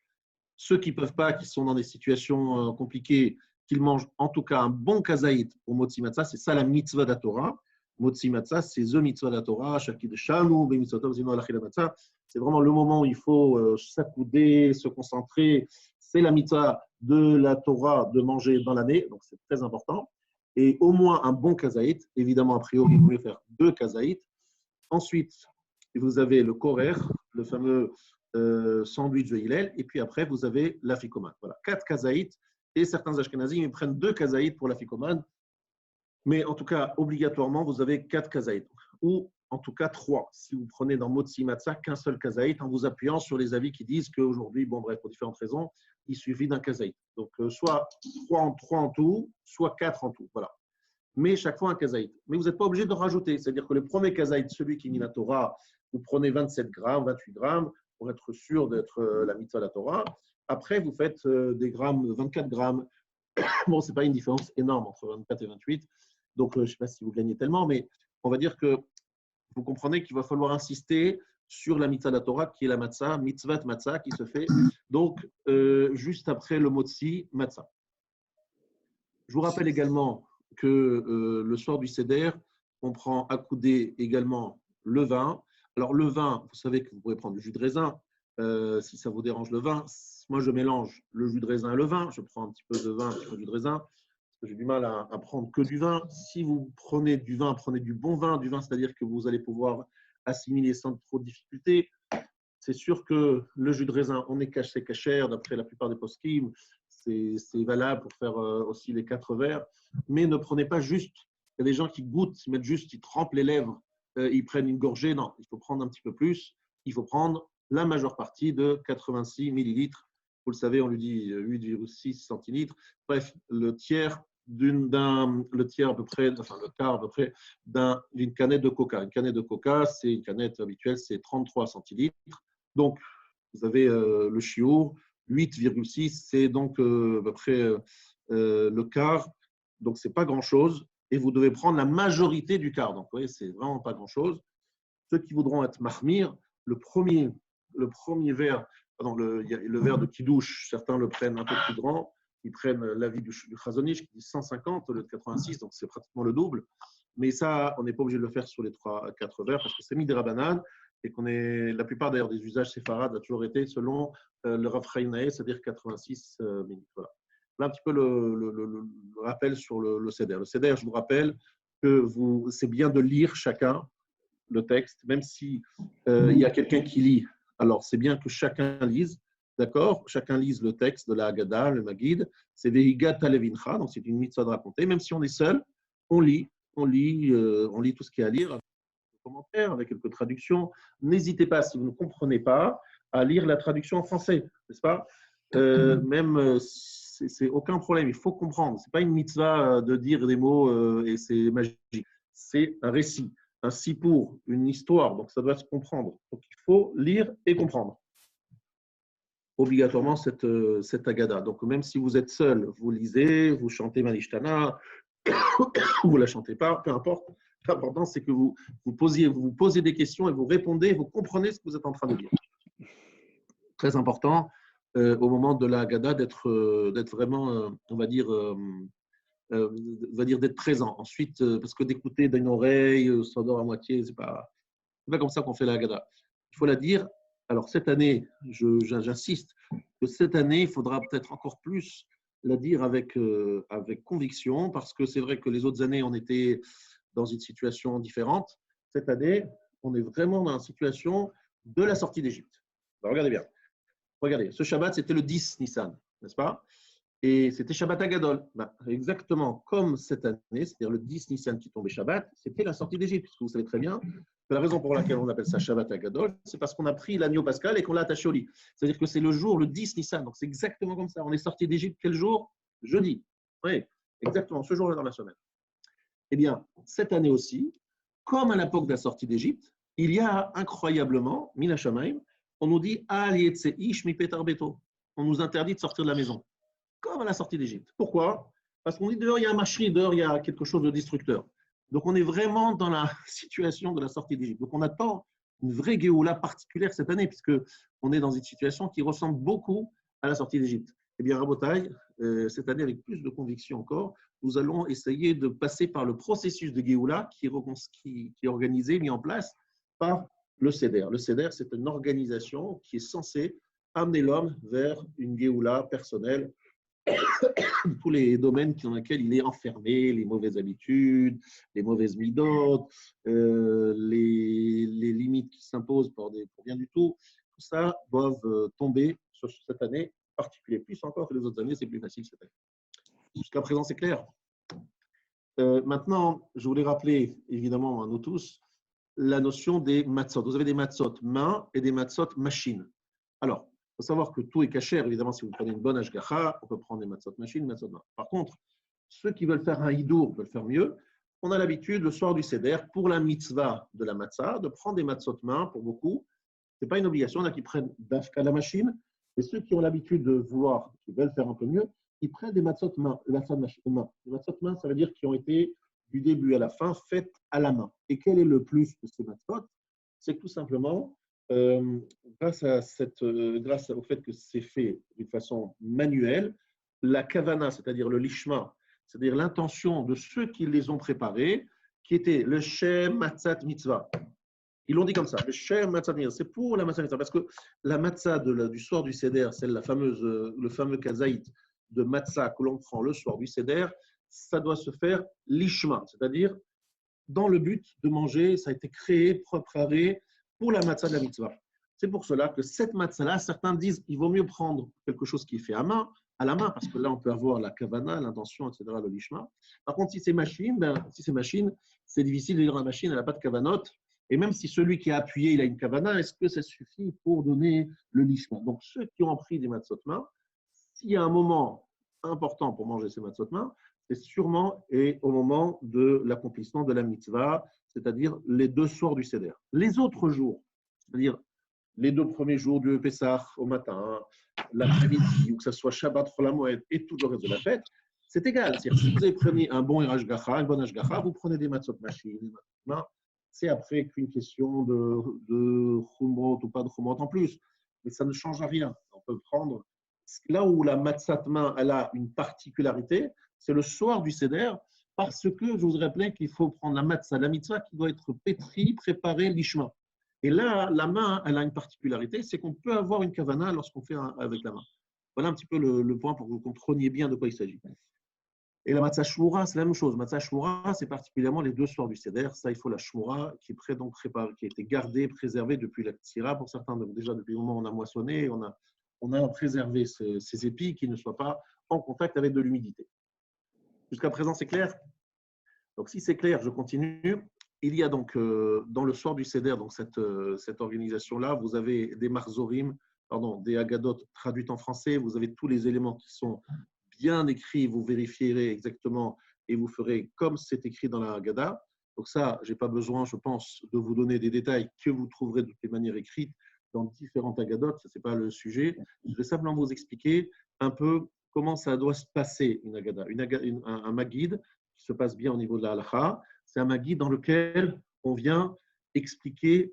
Ceux qui ne peuvent pas, qui sont dans des situations compliquées, qu'ils mangent en tout cas un bon kazaït pour motzi matzah, c'est ça la mitzvah de la Torah. Motzi matzah, c'est the mitzvah de la Torah. C'est vraiment le moment où il faut s'accouder, se concentrer. C'est la mitzvah de la Torah de manger dans l'année, donc c'est très important. Et au moins un bon kazaït. Évidemment, a priori, il vaut mieux faire 2 kazaït. Ensuite, vous avez le korer, le fameux sandwich de Hillel. Et puis après, vous avez l'afikoman. Voilà, 4 kazaït. Et certains ashkenazim, ils prennent 2 kazaït pour l'afikoman. Mais en tout cas, obligatoirement, vous avez 4 kazaït. Ou en tout cas 3. Si vous prenez dans Motzi Matzah qu'un seul kazaït, en vous appuyant sur les avis qui disent qu'aujourd'hui, bon bref, pour différentes raisons, il suffit d'un kazaït. Donc, soit 3 en tout, soit 4 en tout. Voilà. Mais chaque fois un kazaït. Mais vous n'êtes pas obligé de rajouter. C'est-à-dire que le premier kazaït, celui qui nie la Torah, vous prenez 27 grammes, 28 grammes, pour être sûr d'être la mitzvah de la Torah. Après, vous faites des grammes, 24 grammes. Bon, ce n'est pas une différence énorme entre 24 et 28. Donc, je ne sais pas si vous gagnez tellement, mais on va dire que vous comprenez qu'il va falloir insister sur la mitzvah de la Torah, qui est la matzah, mitzvat matzah, qui se fait donc juste après le motzi matzah. Je vous rappelle également que le soir du Seder, on prend à couder également le vin. Alors, le vin, vous savez que vous pouvez prendre du jus de raisin, si ça vous dérange le vin. Moi, je mélange le jus de raisin et le vin. Je prends un petit peu de vin, un petit peu de jus de raisin. J'ai du mal à prendre que du vin. Si vous prenez du vin, prenez du bon vin. Du vin, c'est-à-dire que vous allez pouvoir assimiler sans trop de difficulté. C'est sûr que le jus de raisin, on est caché cachère, d'après la plupart des poskim. C'est valable pour faire aussi les 4 verres. Mais ne prenez pas juste. Il y a des gens qui goûtent, ils mettent juste, ils trempent les lèvres, ils prennent une gorgée. Non, il faut prendre un petit peu plus. Il faut prendre la majeure partie de 86 millilitres. Vous le savez, on lui dit 8,6 centilitres. Bref, le tiers le tiers à peu près, enfin le quart à peu près d'une canette de coca. Une canette de coca, c'est une canette habituelle, c'est 33 centilitres. Donc, vous avez le chiour, 8,6, c'est donc à peu près le quart. Donc, ce n'est pas grand-chose. Et vous devez prendre la majorité du quart. Donc, vous voyez, ce n'est vraiment pas grand-chose. Ceux qui voudront être mahmir, le premier verre, pardon, le verre de kidouche, certains le prennent un peu plus grand. Ils prennent l'avis du Chazonish qui dit 150 au lieu de 86, donc c'est pratiquement le double. Mais ça, on n'est pas obligé de le faire sur les 3-4 verres parce que c'est mis des rabanan et la plupart d'ailleurs des usages séfarades a toujours été selon le Rav Chaim Naeh, c'est-à-dire 86 minutes. Voilà. Là, un petit peu le rappel sur le Seder. Le Seder, je vous rappelle que c'est bien de lire chacun le texte, même si il y a quelqu'un qui lit. Alors, c'est bien que chacun lise. D'accord? Chacun lise le texte de la Haggadah, le Maguid. C'est Vehigat Alevincha, donc c'est une mitzvah de raconter. Même si on est seul, on lit tout ce qu'il y a à lire, avec quelques commentaires, avec quelques traductions. N'hésitez pas, si vous ne comprenez pas, à lire la traduction en français, n'est-ce pas? Même, c'est aucun problème, il faut comprendre. Ce n'est pas une mitzvah de dire des mots et c'est magique. C'est un récit, un sipour, une histoire, donc ça doit se comprendre. Donc il faut lire et comprendre obligatoirement cette Haggadah. Donc, même si vous êtes seul, vous lisez, vous chantez Manishtana, vous ne la chantez pas, peu importe. L'important, c'est que vous posez des questions et vous répondez, vous comprenez ce que vous êtes en train de dire. Très important, au moment de la Haggadah, d'être vraiment, on va dire, d'être présent. Ensuite, parce que d'écouter d'une oreille, s'endort à moitié, c'est pas comme ça qu'on fait la Haggadah. Il faut la dire. Alors, cette année, j'insiste que cette année, il faudra peut-être encore plus la dire avec conviction, parce que c'est vrai que les autres années, on était dans une situation différente. Cette année, on est vraiment dans la situation de la sortie d'Égypte. Regardez bien. Regardez, ce Shabbat, c'était le 10 Nissan, n'est-ce pas? Et c'était Shabbat Agadol. Ben, exactement comme cette année, c'est-à-dire le 10 Nissan qui tombait Shabbat, c'était la sortie d'Égypte. Puisque vous savez très bien que la raison pour laquelle on appelle ça Shabbat Agadol, c'est parce qu'on a pris l'agneau pascal et qu'on l'a attaché au lit. C'est-à-dire que c'est le jour, le 10 Nissan. Donc c'est exactement comme ça. On est sorti d'Égypte quel jour? Jeudi. Oui, exactement, ce jour-là dans la semaine. Eh bien, cette année aussi, comme à l'époque de la sortie d'Égypte, il y a incroyablement, Mina Shamaim, on nous dit Al yetze ish mi petar beto. On nous interdit de sortir de la maison comme à la sortie d'Égypte. Pourquoi? Parce qu'on dit dehors, il y a un machri, dehors, il y a quelque chose de destructeur. Donc, on est vraiment dans la situation de la sortie d'Égypte. Donc, on attend une vraie Géoula particulière cette année, puisqu'on est dans une situation qui ressemble beaucoup à la sortie d'Égypte. Eh bien, Rabotai, cette année, avec plus de conviction encore, nous allons essayer de passer par le processus de Géoula qui est organisé, mis en place par le CEDER. Le CEDER, c'est une organisation qui est censée amener l'homme vers une Géoula personnelle, tous les domaines dans lesquels il est enfermé, les mauvaises habitudes, les mauvaises midotes, les limites qui s'imposent pour rien du tout, tout ça doivent tomber sur cette année en particulier. Plus encore que les autres années, c'est plus facile cette année. Jusqu'à présent, c'est clair. Maintenant, je voulais rappeler, évidemment, à nous tous, la notion des matzot. Vous avez des matzot main et des matzot machine. Alors, il faut savoir que tout est cachère. Évidemment, si vous prenez une bonne ashgacha, on peut prendre des matzot machine, matzot main. Par contre, ceux qui veulent faire un hidour veulent faire mieux. On a l'habitude, le soir du seder, pour la mitzvah de la matzah, de prendre des matzot main pour beaucoup. Ce n'est pas une obligation. Il y en a qui prennent d'afka la machine. Et ceux qui ont l'habitude de vouloir, qui veulent faire un peu mieux, ils prennent des matzot main. Les matzot main, ça veut dire qui ont été du début à la fin faites à la main. Et quel est le plus de ces matzot? C'est que tout simplement, grâce au fait que c'est fait d'une façon manuelle, la kavana, c'est-à-dire le lishma, c'est-à-dire l'intention de ceux qui les ont préparés, qui était le shem matzat mitzvah. Ils l'ont dit comme ça, le shem matzat mitzvah, c'est pour la matzat mitzvah, parce que la matzah du soir du seder, c'est le fameux kazaït de matzah que l'on prend le soir du seder, ça doit se faire lishma, c'est-à-dire dans le but de manger, ça a été créé, préparé pour la matzah de la mitzvah. C'est pour cela que cette matzah-là, certains disent qu'il vaut mieux prendre quelque chose qui est fait à la main, parce que là, on peut avoir la kavana, l'intention, etc., le lishma. Par contre, si c'est machine, c'est difficile de dire la machine, elle n'a pas de kavanot. Et même si celui qui a appuyé, il a une kavana, est-ce que ça suffit pour donner le lishma? Donc, ceux qui ont pris des matzot main, s'il y a un moment important pour manger ces matzot main, c'est sûrement au moment de l'accomplissement de la mitzvah, c'est-à-dire les 2 soirs du Seder. Les autres jours, c'est-à-dire les 2 premiers jours du Pessah au matin, l'après-midi, ou que ce soit Shabbat, Chol HaMoed et tout le reste de la fête, c'est égal. C'est-à-dire, si vous avez pris un bon Hashgacha, une bonne Hashgacha, vous prenez des matzot machines, c'est après qu'une question de chumrot ou pas de chumrot en plus. Mais ça ne change rien. On peut prendre là où la matzat main, elle a une particularité, c'est le soir du Seder, parce que je vous rappelais qu'il faut prendre la matzah, la mitzvah qui doit être pétrie, préparée, l'ishma. Et là, la main, elle a une particularité, c'est qu'on peut avoir une kavana lorsqu'on fait avec la main. Voilà un petit peu le point pour que vous compreniez bien de quoi il s'agit. Et la matzah shmura, c'est la même chose. Matzah shmura, c'est particulièrement les 2 soirs du Seder. Ça, il faut la shmura qui est donc préparée, qui a été gardée, préservée depuis la tzira. Pour certains, donc déjà depuis le moment où on a moissonné, on a préservé ces épis qui ne soient pas en contact avec de l'humidité. Jusqu'à présent, c'est clair? Donc, si c'est clair, je continue. Il y a donc, dans le soir du Seder, donc cette organisation-là, vous avez des marzorim, des agadot traduites en français, vous avez tous les éléments qui sont bien écrits, vous vérifierez exactement et vous ferez comme c'est écrit dans la Haggadah. Donc ça, je n'ai pas besoin, je pense, de vous donner des détails que vous trouverez de toutes les manières écrites dans différentes Haggadot, ce n'est pas le sujet. Je vais simplement vous expliquer un peu comment ça doit se passer, une Haggadah. Un Maguid qui se passe bien au niveau de la Halakha, c'est un Maguid dans lequel on vient expliquer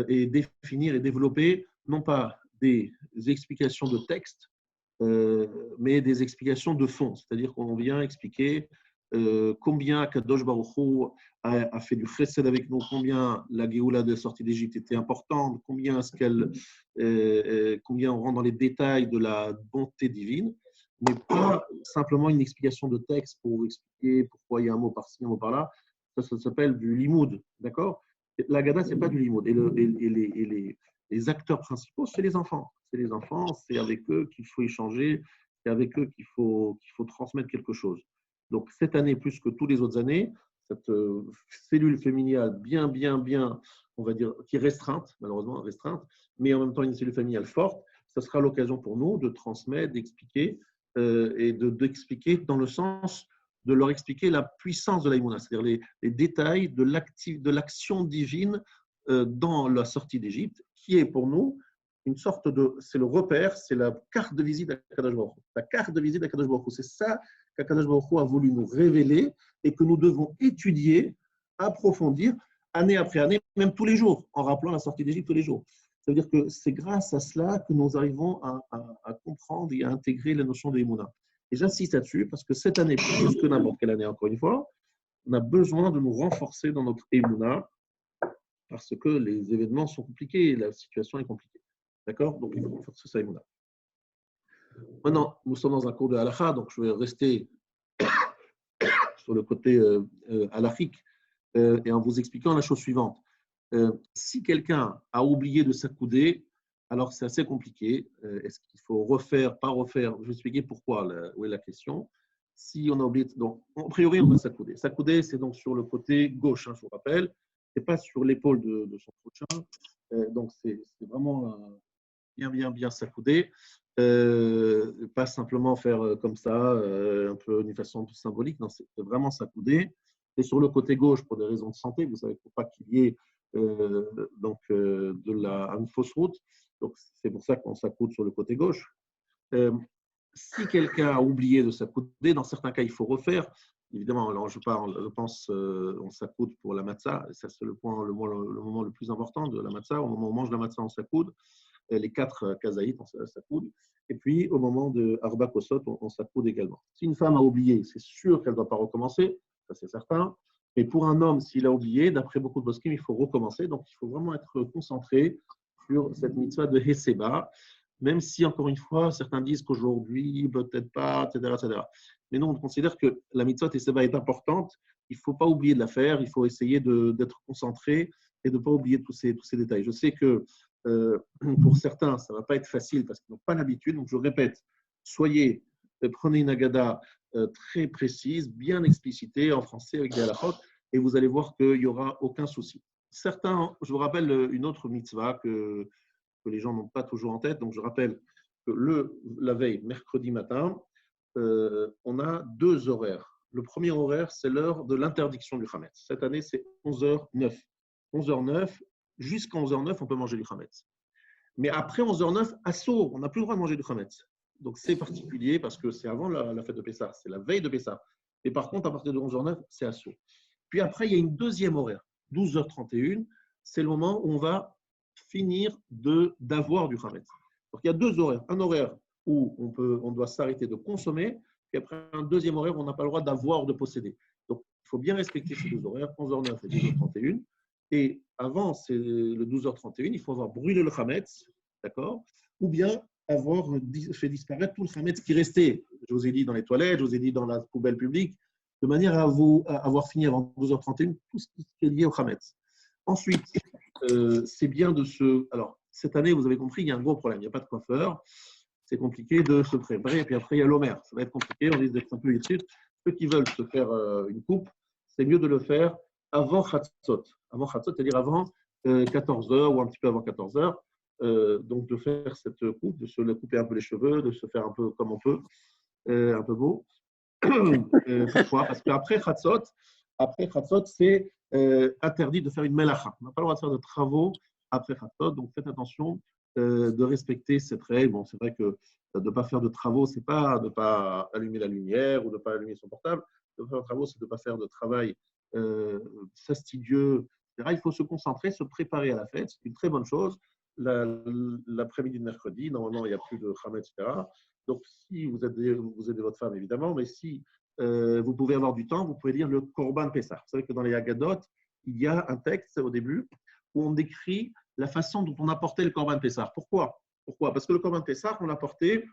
et définir et développer non pas des explications de texte, mais des explications de fond. C'est-à-dire qu'on vient expliquer combien Kadosh Baruch Hu a fait du chesed avec nous, combien la Géoula de la sortie d'Égypte était importante, combien on rentre dans les détails de la bonté divine, mais pas simplement une explication de texte pour vous expliquer pourquoi il y a un mot par-ci, un mot par-là. Ça s'appelle du limoud, d'accord? La Gada, ce n'est pas du limoud. Et les acteurs principaux, c'est les enfants. C'est les enfants, c'est avec eux qu'il faut échanger, c'est avec eux qu'il faut transmettre quelque chose. Donc, cette année, plus que toutes les autres années, cette cellule familiale bien, on va dire, qui est restreinte, malheureusement restreinte, mais en même temps une cellule familiale forte, ce sera l'occasion pour nous de transmettre, d'expliquer et d'expliquer dans le sens de leur expliquer la puissance de l'Aïmouna, c'est-à-dire les détails de l'action divine dans la sortie d'Égypte, qui est pour nous une sorte de, c'est le repère, c'est la carte de visite d'Akadosh Baruch Hu. La carte de visite d'Akadosh Baruch Hu, c'est ça qu'Akadosh Baruch Hu a voulu nous révéler et que nous devons étudier, approfondir, année après année, même tous les jours, en rappelant la sortie d'Égypte tous les jours. Ça veut dire que c'est grâce à cela que nous arrivons à comprendre et à intégrer la notion de Emouna. Et j'insiste là-dessus parce que cette année, plus que n'importe quelle année, encore une fois, on a besoin de nous renforcer dans notre Emouna parce que les événements sont compliqués, la situation est compliquée. D'accord? Donc, il faut renforcer ça Emouna. Maintenant, nous sommes dans un cours de halakha, donc je vais rester sur le côté halachique et en vous expliquant la chose suivante. Si quelqu'un a oublié de s'accouder, alors c'est assez compliqué. Est-ce qu'il faut refaire, pas refaire? Je vais expliquer pourquoi, où est la question. Si on a oublié, donc, a priori, on va s'accouder. S'accouder, c'est donc sur le côté gauche, je vous rappelle, et pas sur l'épaule de son prochain. Donc, c'est vraiment bien s'accouder. Pas simplement faire comme ça, un peu d'une façon un peu symbolique, non, c'est vraiment s'accouder. Et sur le côté gauche, pour des raisons de santé, vous savez, il ne faut pas qu'il y ait une fausse route. Donc, c'est pour ça qu'on s'accoude sur le côté gauche. Si quelqu'un a oublié de s'accouder, dans certains cas, il faut refaire. Évidemment, alors je pense, on s'accoude pour la matzah. Ça, c'est le moment le plus important de la matzah. Au moment où on mange la matzah, on s'accoude. Les 4 kazaïtes, on s'accoude. Et puis, au moment de Arba Kosot, on s'accoude également. Si une femme a oublié, c'est sûr qu'elle ne doit pas recommencer, ça c'est certain. Mais pour un homme, s'il a oublié, d'après beaucoup de poskim, il faut recommencer. Donc, il faut vraiment être concentré sur cette mitzvah de Heseba, même si, encore une fois, certains disent qu'aujourd'hui, peut-être pas, etc. Mais nous, on considère que la mitzvah de Heseba est importante. Il ne faut pas oublier de la faire. Il faut essayer d'être concentré et de ne pas oublier tous ces détails. Je sais que pour certains, ça ne va pas être facile parce qu'ils n'ont pas l'habitude. Donc, je répète, prenez une agada très précise, bien explicitée en français avec des halachot, et vous allez voir qu'il n'y aura aucun souci. Certains, je vous rappelle une autre mitzvah que les gens n'ont pas toujours en tête. Donc, je rappelle que la veille, mercredi matin, on a 2 horaires. Le premier horaire, c'est l'heure de l'interdiction du Hametz. Cette année, c'est 11h09. 11h09, jusqu'à 11h09, on peut manger du Hametz. Mais après 11h09, assaut, on n'a plus le droit de manger du Hametz. Donc, c'est particulier parce que c'est avant la fête de Pessah, c'est la veille de Pessah. Et par contre, à partir de 11h09, c'est assaut. Puis après, il y a une deuxième horaire, 12h31, c'est le moment où on va finir d'avoir du Hametz. Donc, il y a 2 horaires. Un horaire où on doit s'arrêter de consommer, puis après un deuxième horaire où on n'a pas le droit d'avoir, de posséder. Donc, il faut bien respecter ces 2 horaires, 11h09 et 12h31. Et avant, c'est le 12h31, il faut avoir brûlé le Hametz, d'accord? Ou bien avoir fait disparaître tout le Hametz qui restait. Je vous ai dit dans les toilettes, je vous ai dit dans la poubelle publique, de manière à avoir fini avant 12h31 tout ce qui est lié au Hametz. Ensuite, c'est bien de se... Alors, cette année, vous avez compris, il y a un gros problème. Il n'y a pas de coiffeur. C'est compliqué de se préparer. Et puis après, il y a l'Omer. Ça va être compliqué. On risque d'être un peu irrités. Ceux qui veulent se faire une coupe, c'est mieux de le faire avant Chatzot. Avant Chatzot, c'est-à-dire avant 14h ou un petit peu avant 14h. Donc, de faire cette coupe, de se couper un peu les cheveux, de se faire un peu comme on peut, un peu beau. Pourquoi? Parce qu'après Chatzot, c'est interdit de faire une melacha. On n'a pas le droit de faire de travaux après Chatzot, donc faites attention de respecter cette règle. Bon, c'est vrai que de ne pas faire de travaux, c'est pas de ne pas allumer la lumière ou de ne pas allumer son portable. De faire de travaux, c'est de ne pas faire de travail fastidieux, etc. Il faut se concentrer, se préparer à la fête. C'est une très bonne chose. L'après-midi de mercredi, normalement, il n'y a plus de khamet, etc. Donc, si vous aidez votre femme, évidemment, mais si vous pouvez avoir du temps, vous pouvez lire le Korban Pessah. Vous savez que dans les Haggadot, il y a un texte au début où on décrit la façon dont on apportait le Korban Pessah. Pourquoi? Parce que le Korban Pessah, on l'apportait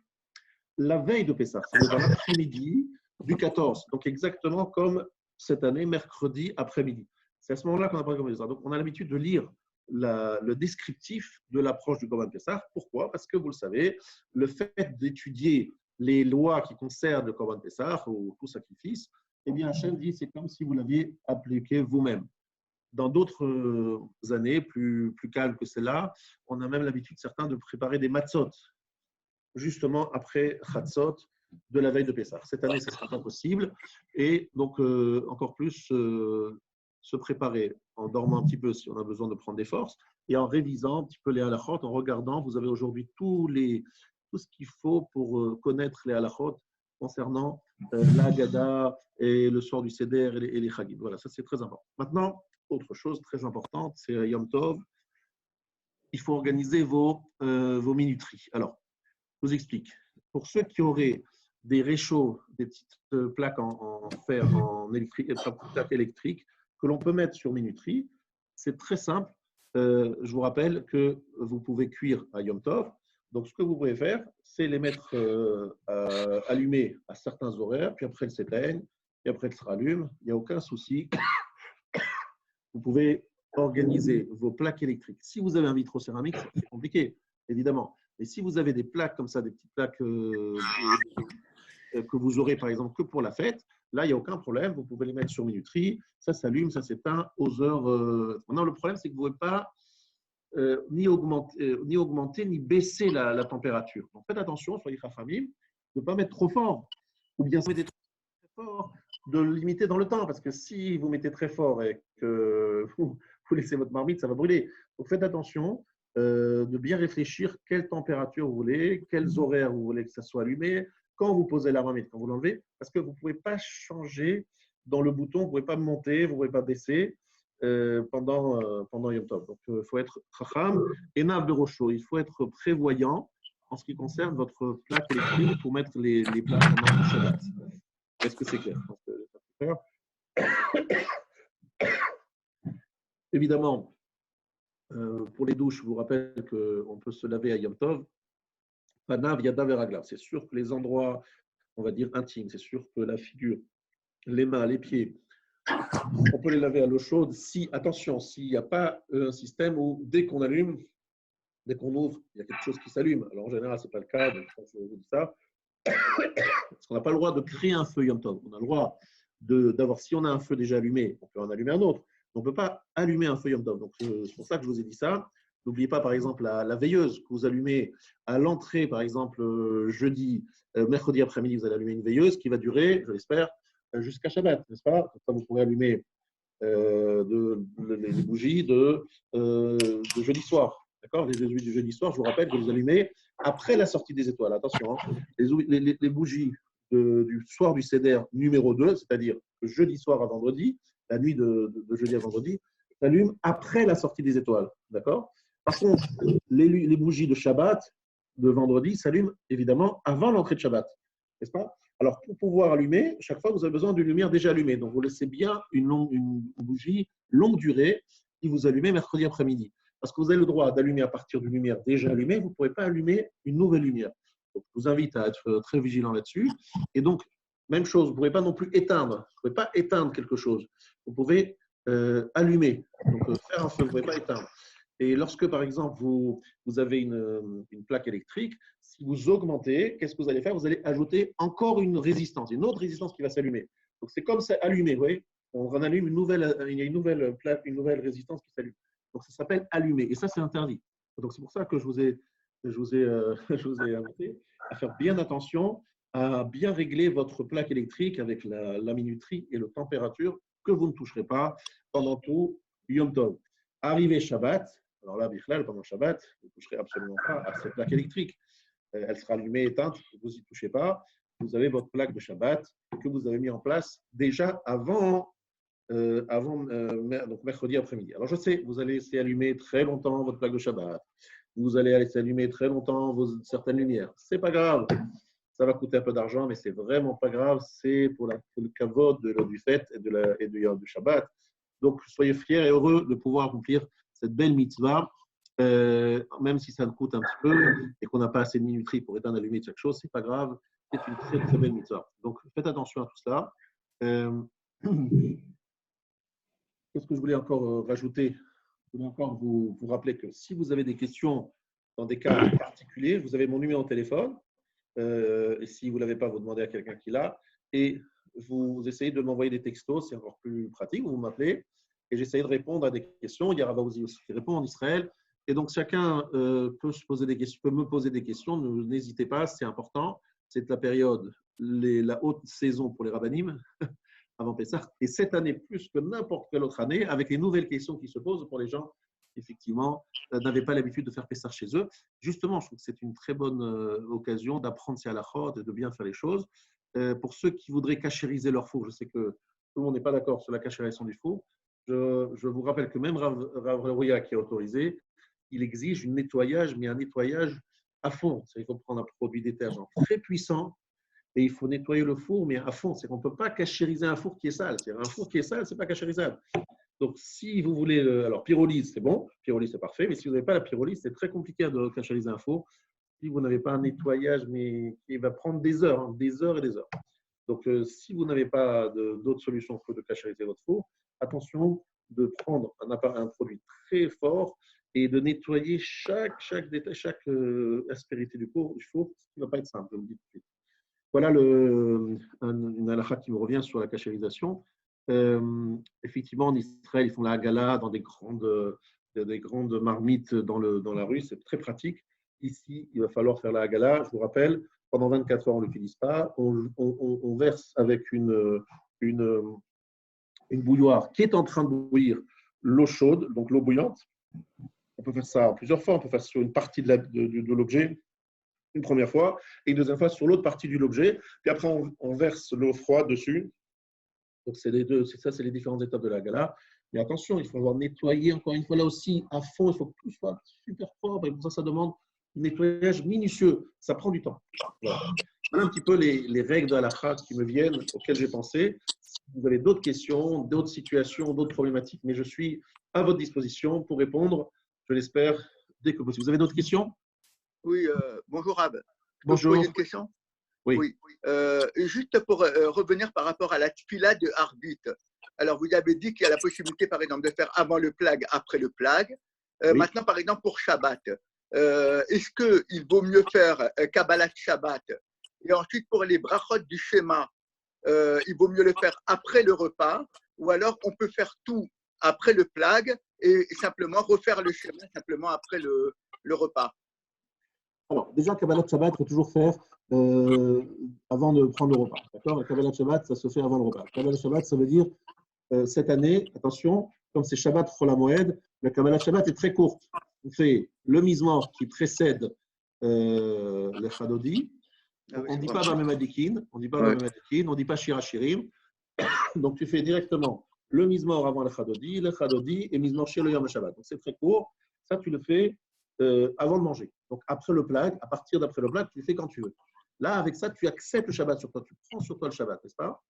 la veille de Pessah, c'est-à-dire dans l'après-midi du 14. Donc, exactement comme cette année, mercredi après-midi. C'est à ce moment-là qu'on apporte le Korban Pessah. Donc, on a l'habitude de lire le descriptif de l'approche du Korban Pessah. Pourquoi? Parce que vous le savez, le fait d'étudier les lois qui concernent le Korban Pessah ou tout sacrifice, eh bien, Hachem dit c'est comme si vous l'aviez appliqué vous-même. Dans d'autres années, plus calmes que celle-là, on a même l'habitude, certains, de préparer des matzot, justement après Chatzot de la veille de Pessah. Cette année, ce ne sera pas possible. Et donc, encore plus, se préparer en dormant un petit peu si on a besoin de prendre des forces et en révisant un petit peu les halachot, en regardant. Vous avez aujourd'hui tout ce qu'il faut pour connaître les halachot concernant la Haggadah et le soir du Seder et les Chagim. Voilà, ça c'est très important. Maintenant, autre chose très importante, c'est Yom Tov. Il faut organiser vos minuteries. Alors, je vous explique. Pour ceux qui auraient des réchauds, des petites plaques en fer, en électrique, plaques électriques, que l'on peut mettre sur minuterie, c'est très simple. Je vous rappelle que vous pouvez cuire à Yom Tov. Donc, ce que vous pouvez faire, c'est les mettre allumés à certains horaires, puis après, elles s'éteignent, et après, elles se rallument. Il n'y a aucun souci. Vous pouvez organiser vos plaques électriques. Si vous avez un vitrocéramique, c'est compliqué, évidemment. Mais si vous avez des plaques comme ça, des petites plaques que vous aurez par exemple que pour la fête, là, il n'y a aucun problème. Vous pouvez les mettre sur minuterie. Ça s'allume, ça s'éteint aux heures. Maintenant, le problème, c'est que vous ne pouvez pas ni augmenter, ni baisser la température. Donc, faites attention, soyez chachamim, de ne pas mettre trop fort. Ou bien, si vous mettez très fort, de le limiter dans le temps. Parce que si vous mettez très fort et que vous laissez votre marmite, ça va brûler. Donc, faites attention de bien réfléchir quelle température vous voulez, quels horaires vous voulez que ça soit allumé, quand vous posez la marmite, quand vous l'enlevez, parce que vous ne pouvez pas changer dans le bouton, vous ne pouvez pas monter, vous ne pouvez pas baisser pendant Yom Tov. Donc, il faut être chacham et nav de rocho. Il faut être prévoyant en ce qui concerne votre plaque électrique pour mettre les plaques pendant le Shabbat. Est-ce que c'est clair? Évidemment, pour les douches, je vous rappelle qu'on peut se laver à Yom Tov. Panav, Yadav et Raglav. C'est sûr que les endroits, on va dire, intimes, c'est sûr que la figure, les mains, les pieds, on peut les laver à l'eau chaude si, attention, s'il n'y a pas un système où dès qu'on allume, dès qu'on ouvre, il y a quelque chose qui s'allume. Alors en général, ce n'est pas le cas, donc je vous dis ça. Parce qu'on n'a pas le droit de créer un feu Yom Tov. On a le droit d'avoir, si on a un feu déjà allumé, on peut en allumer un autre. On ne peut pas allumer un feu Yom Tov. Donc c'est pour ça que je vous ai dit ça. N'oubliez pas, par exemple, la veilleuse que vous allumez à l'entrée, par exemple, jeudi, mercredi après-midi, vous allez allumer une veilleuse qui va durer, je l'espère, jusqu'à Shabbat, n'est-ce pas? Comme ça, vous pourrez allumer les bougies de jeudi soir. D'accord? Les bougies du jeudi soir, je vous rappelle que vous allumez après la sortie des étoiles. Attention, hein, les bougies du soir du Seder numéro 2, c'est-à-dire jeudi soir à vendredi, la nuit de jeudi à vendredi, s'allument après la sortie des étoiles. D'accord? Par contre, les bougies de Shabbat, de vendredi, s'allument évidemment avant l'entrée de Shabbat. N'est-ce pas? Alors, pour pouvoir allumer, chaque fois, vous avez besoin d'une lumière déjà allumée. Donc, vous laissez bien une bougie longue durée qui vous allumez mercredi après-midi. Parce que vous avez le droit d'allumer à partir d'une lumière déjà allumée, vous ne pouvez pas allumer une nouvelle lumière. Donc, je vous invite à être très vigilant là-dessus. Et donc, même chose, vous ne pouvez pas non plus éteindre. Vous ne pouvez pas éteindre quelque chose. Vous pouvez allumer. Donc, faire un feu, vous ne pouvez pas éteindre. Et lorsque, par exemple, vous avez une plaque électrique, si vous augmentez, qu'est-ce que vous allez faire? Vous allez ajouter encore une autre résistance qui va s'allumer. Donc, c'est comme ça allumé, vous voyez? On en allume il y a une nouvelle plaque, une nouvelle résistance qui s'allume. Donc, ça s'appelle allumer. Et ça, c'est interdit. Donc, c'est pour ça que je vous ai invité à faire bien attention, à bien régler votre plaque électrique avec la minuterie et la température que vous ne toucherez pas pendant tout Yom Tov. Arrivé Shabbat, alors là, Bichlal, pendant Shabbat, vous ne toucherez absolument pas à cette plaque électrique. Elle sera allumée, éteinte, vous n'y touchez pas. Vous avez votre plaque de Shabbat que vous avez mis en place déjà avant donc mercredi après-midi. Alors je sais, vous allez laisser allumer très longtemps votre plaque de Shabbat. Vous allez laisser allumer très longtemps certaines lumières. Ce n'est pas grave. Ça va coûter un peu d'argent, mais ce n'est vraiment pas grave. C'est pour le kavod du fête et du Shabbat. Donc, soyez fiers et heureux de pouvoir accomplir cette belle mitzvah, même si ça nous coûte un petit peu et qu'on n'a pas assez de minuterie pour éteindre allumer chaque chose, ce n'est pas grave. C'est une très, très belle mitzvah. Donc, faites attention à tout cela. Qu'est-ce que je voulais encore rajouter? Je voulais encore vous rappeler que si vous avez des questions dans des cas particuliers, vous avez mon numéro de téléphone. Et si vous ne l'avez pas, vous demandez à quelqu'un qui l'a. Et vous essayez de m'envoyer des textos, c'est encore plus pratique, vous m'appelez. Et j'essaye de répondre à des questions. Il y a Rabaouzi aussi qui répond en Israël. Et donc, chacun peut se poser des questions, peut me poser des questions. N'hésitez pas, c'est important. C'est la période, la haute saison pour les rabbinim avant Pessah. Et cette année, plus que n'importe quelle autre année, avec les nouvelles questions qui se posent pour les gens qui, effectivement, n'avaient pas l'habitude de faire Pessah chez eux. Justement, je trouve que c'est une très bonne occasion d'apprendre ces halachot et de bien faire les choses. Pour ceux qui voudraient cachériser leur four, je sais que tout le monde n'est pas d'accord sur la cachérisation du four. Je vous rappelle que même Rav Rouya qui est autorisé, il exige un nettoyage, mais un nettoyage à fond. Il faut prendre un produit détergent très puissant et il faut nettoyer le four, mais à fond. C'est qu'on ne peut pas cachériser un four qui est sale. Un four qui est sale, ce n'est pas cachérisable. Donc, si vous voulez, alors pyrolyse, c'est bon, pyrolyse, c'est parfait, mais si vous n'avez pas la pyrolyse, c'est très compliqué de cachériser un four. Si vous n'avez pas un nettoyage, mais qui va prendre des heures, hein, des heures et des heures. Donc, si vous n'avez pas d'autres solutions que de cachériser votre four, attention de prendre un produit très fort et de nettoyer chaque détail, chaque aspérité du four, ce qui ne va pas être simple, je vous le dis tout de suite. Voilà une halakha qui me revient sur la cachérisation. Effectivement, en Israël, ils font la hagala dans des grandes marmites dans la rue. C'est très pratique. Ici, il va falloir faire la hagala. Je vous rappelle, pendant 24 heures, on ne l'utilise pas. On verse avec une bouilloire qui est en train de bouillir l'eau chaude, donc l'eau bouillante. On peut faire ça en plusieurs fois. On peut faire sur une partie de l'objet, une première fois, et une deuxième fois sur l'autre partie de l'objet. Puis après, on verse l'eau froide dessus. Donc, c'est les différentes étapes de la gala. Mais attention, il faut avoir nettoyé, encore une fois, là aussi, à fond. Il faut que tout soit super propre. Et pour ça, ça demande un nettoyage minutieux. Ça prend du temps. Voilà un petit peu les règles de halakha qui me viennent, auxquelles j'ai pensé. Si vous avez d'autres questions, d'autres situations, d'autres problématiques, mais je suis à votre disposition pour répondre, je l'espère, dès que possible. Vous avez d'autres questions? Oui, bonjour Ab. Je peux vous Bonjour. poser une question? Oui. Juste pour revenir par rapport à la tfila de Arbit. Alors, vous avez dit qu'il y a la possibilité, par exemple, de faire avant le plag, après le plag. Oui. Maintenant, par exemple, pour Shabbat, est-ce qu'il vaut mieux faire Kabbalat Shabbat et ensuite pour les brachot du schéma, il vaut mieux le faire après le repas, ou alors on peut faire tout après le plag et simplement refaire le schéma simplement après le repas? Alors, déjà, Kabbalat Shabbat, il faut toujours faire avant de prendre le repas. D'accord? Le Kabbalat Shabbat, ça se fait avant le repas. Kabbalat Shabbat, ça veut dire, cette année, attention, comme c'est Shabbat Chol HaMoed, la Kabbalat Shabbat est très courte. On fait le Mizmor qui précède le Chadodi. On ne dit pas Bamemadikin, on ne dit pas Shirachirim. Donc, tu fais directement le Mizmor avant le Chadodi et Mizmor chez le Yom Shabbat. Donc, c'est très court. Ça, tu le fais avant de manger. Donc, après le plag, à partir d'après le plag, tu le fais quand tu veux. Là, avec ça, tu acceptes le Shabbat sur toi. Tu prends sur toi le Shabbat, n'est-ce pas?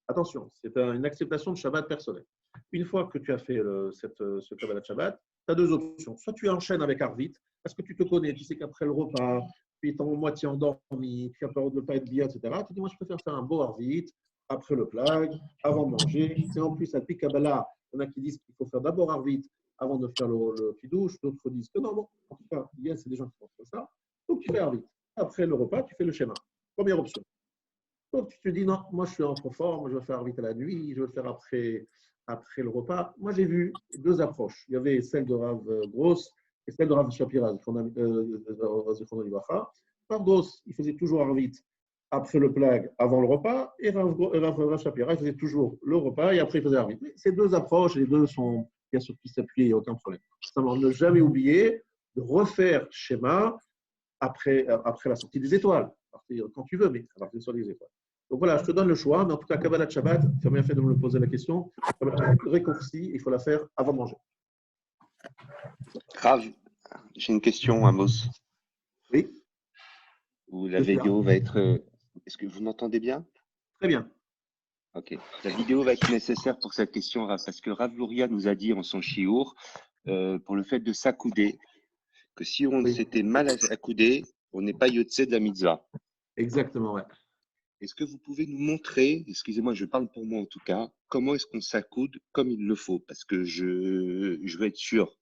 Attention, c'est une acceptation de Shabbat personnelle. Une fois que tu as fait ce Kabbalat Shabbat, tu as deux options. Soit tu enchaînes avec Arvit, parce que tu te connais, tu sais qu'après le repas, tu es en moitié endormi, tu as peur de ne pas être bien, etc. Tu dis, moi, je préfère faire un beau Arvit, après le plag, avant de manger. C'est en plus, à Kabbalah, il y en a qui disent qu'il faut faire d'abord Arvit avant de faire le Kiddush. D'autres disent que non, bon, en tout cas, c'est des gens qui pensent comme ça. Donc, tu fais Arvit. Après le repas, tu fais le schéma. Première option. Donc, tu te dis, non, moi, je suis en trop forme, je vais faire vite à la nuit, je vais le faire après le repas. Moi, j'ai vu deux approches. Il y avait celle de Rav Gross et celle de Rav Shapira, Rav Gross, il faisait toujours Arvit après le plag, avant le repas, et Rav Shapira, il faisait toujours le repas et après, il faisait Arvit. Mais ces deux approches, les deux sont bien sûr qui s'appuient, il n'y a aucun problème. Simplement, ne jamais oublier de refaire schéma après la sortie des étoiles. Quand tu veux, mais à partir des étoiles. Donc voilà, je te donne le choix, mais en tout cas, Kabbalat Shabbat, tu as bien fait de me le poser la question. Récourci, il faut la faire avant de manger. Rav, j'ai une question, Amos. Oui. Où la vidéo va être. Est-ce que vous m'entendez bien? Très bien. Ok. La vidéo va être nécessaire pour cette question, Rav, parce que Rav Luria nous a dit en son chiour, pour le fait de s'accouder, que si on s'était mal accoudé, on n'est pas yotse de la mitzvah. Exactement, ouais. Est-ce que vous pouvez nous montrer, excusez-moi, je parle pour moi en tout cas, comment est-ce qu'on s'accoude comme il le faut? Parce que je veux être sûr.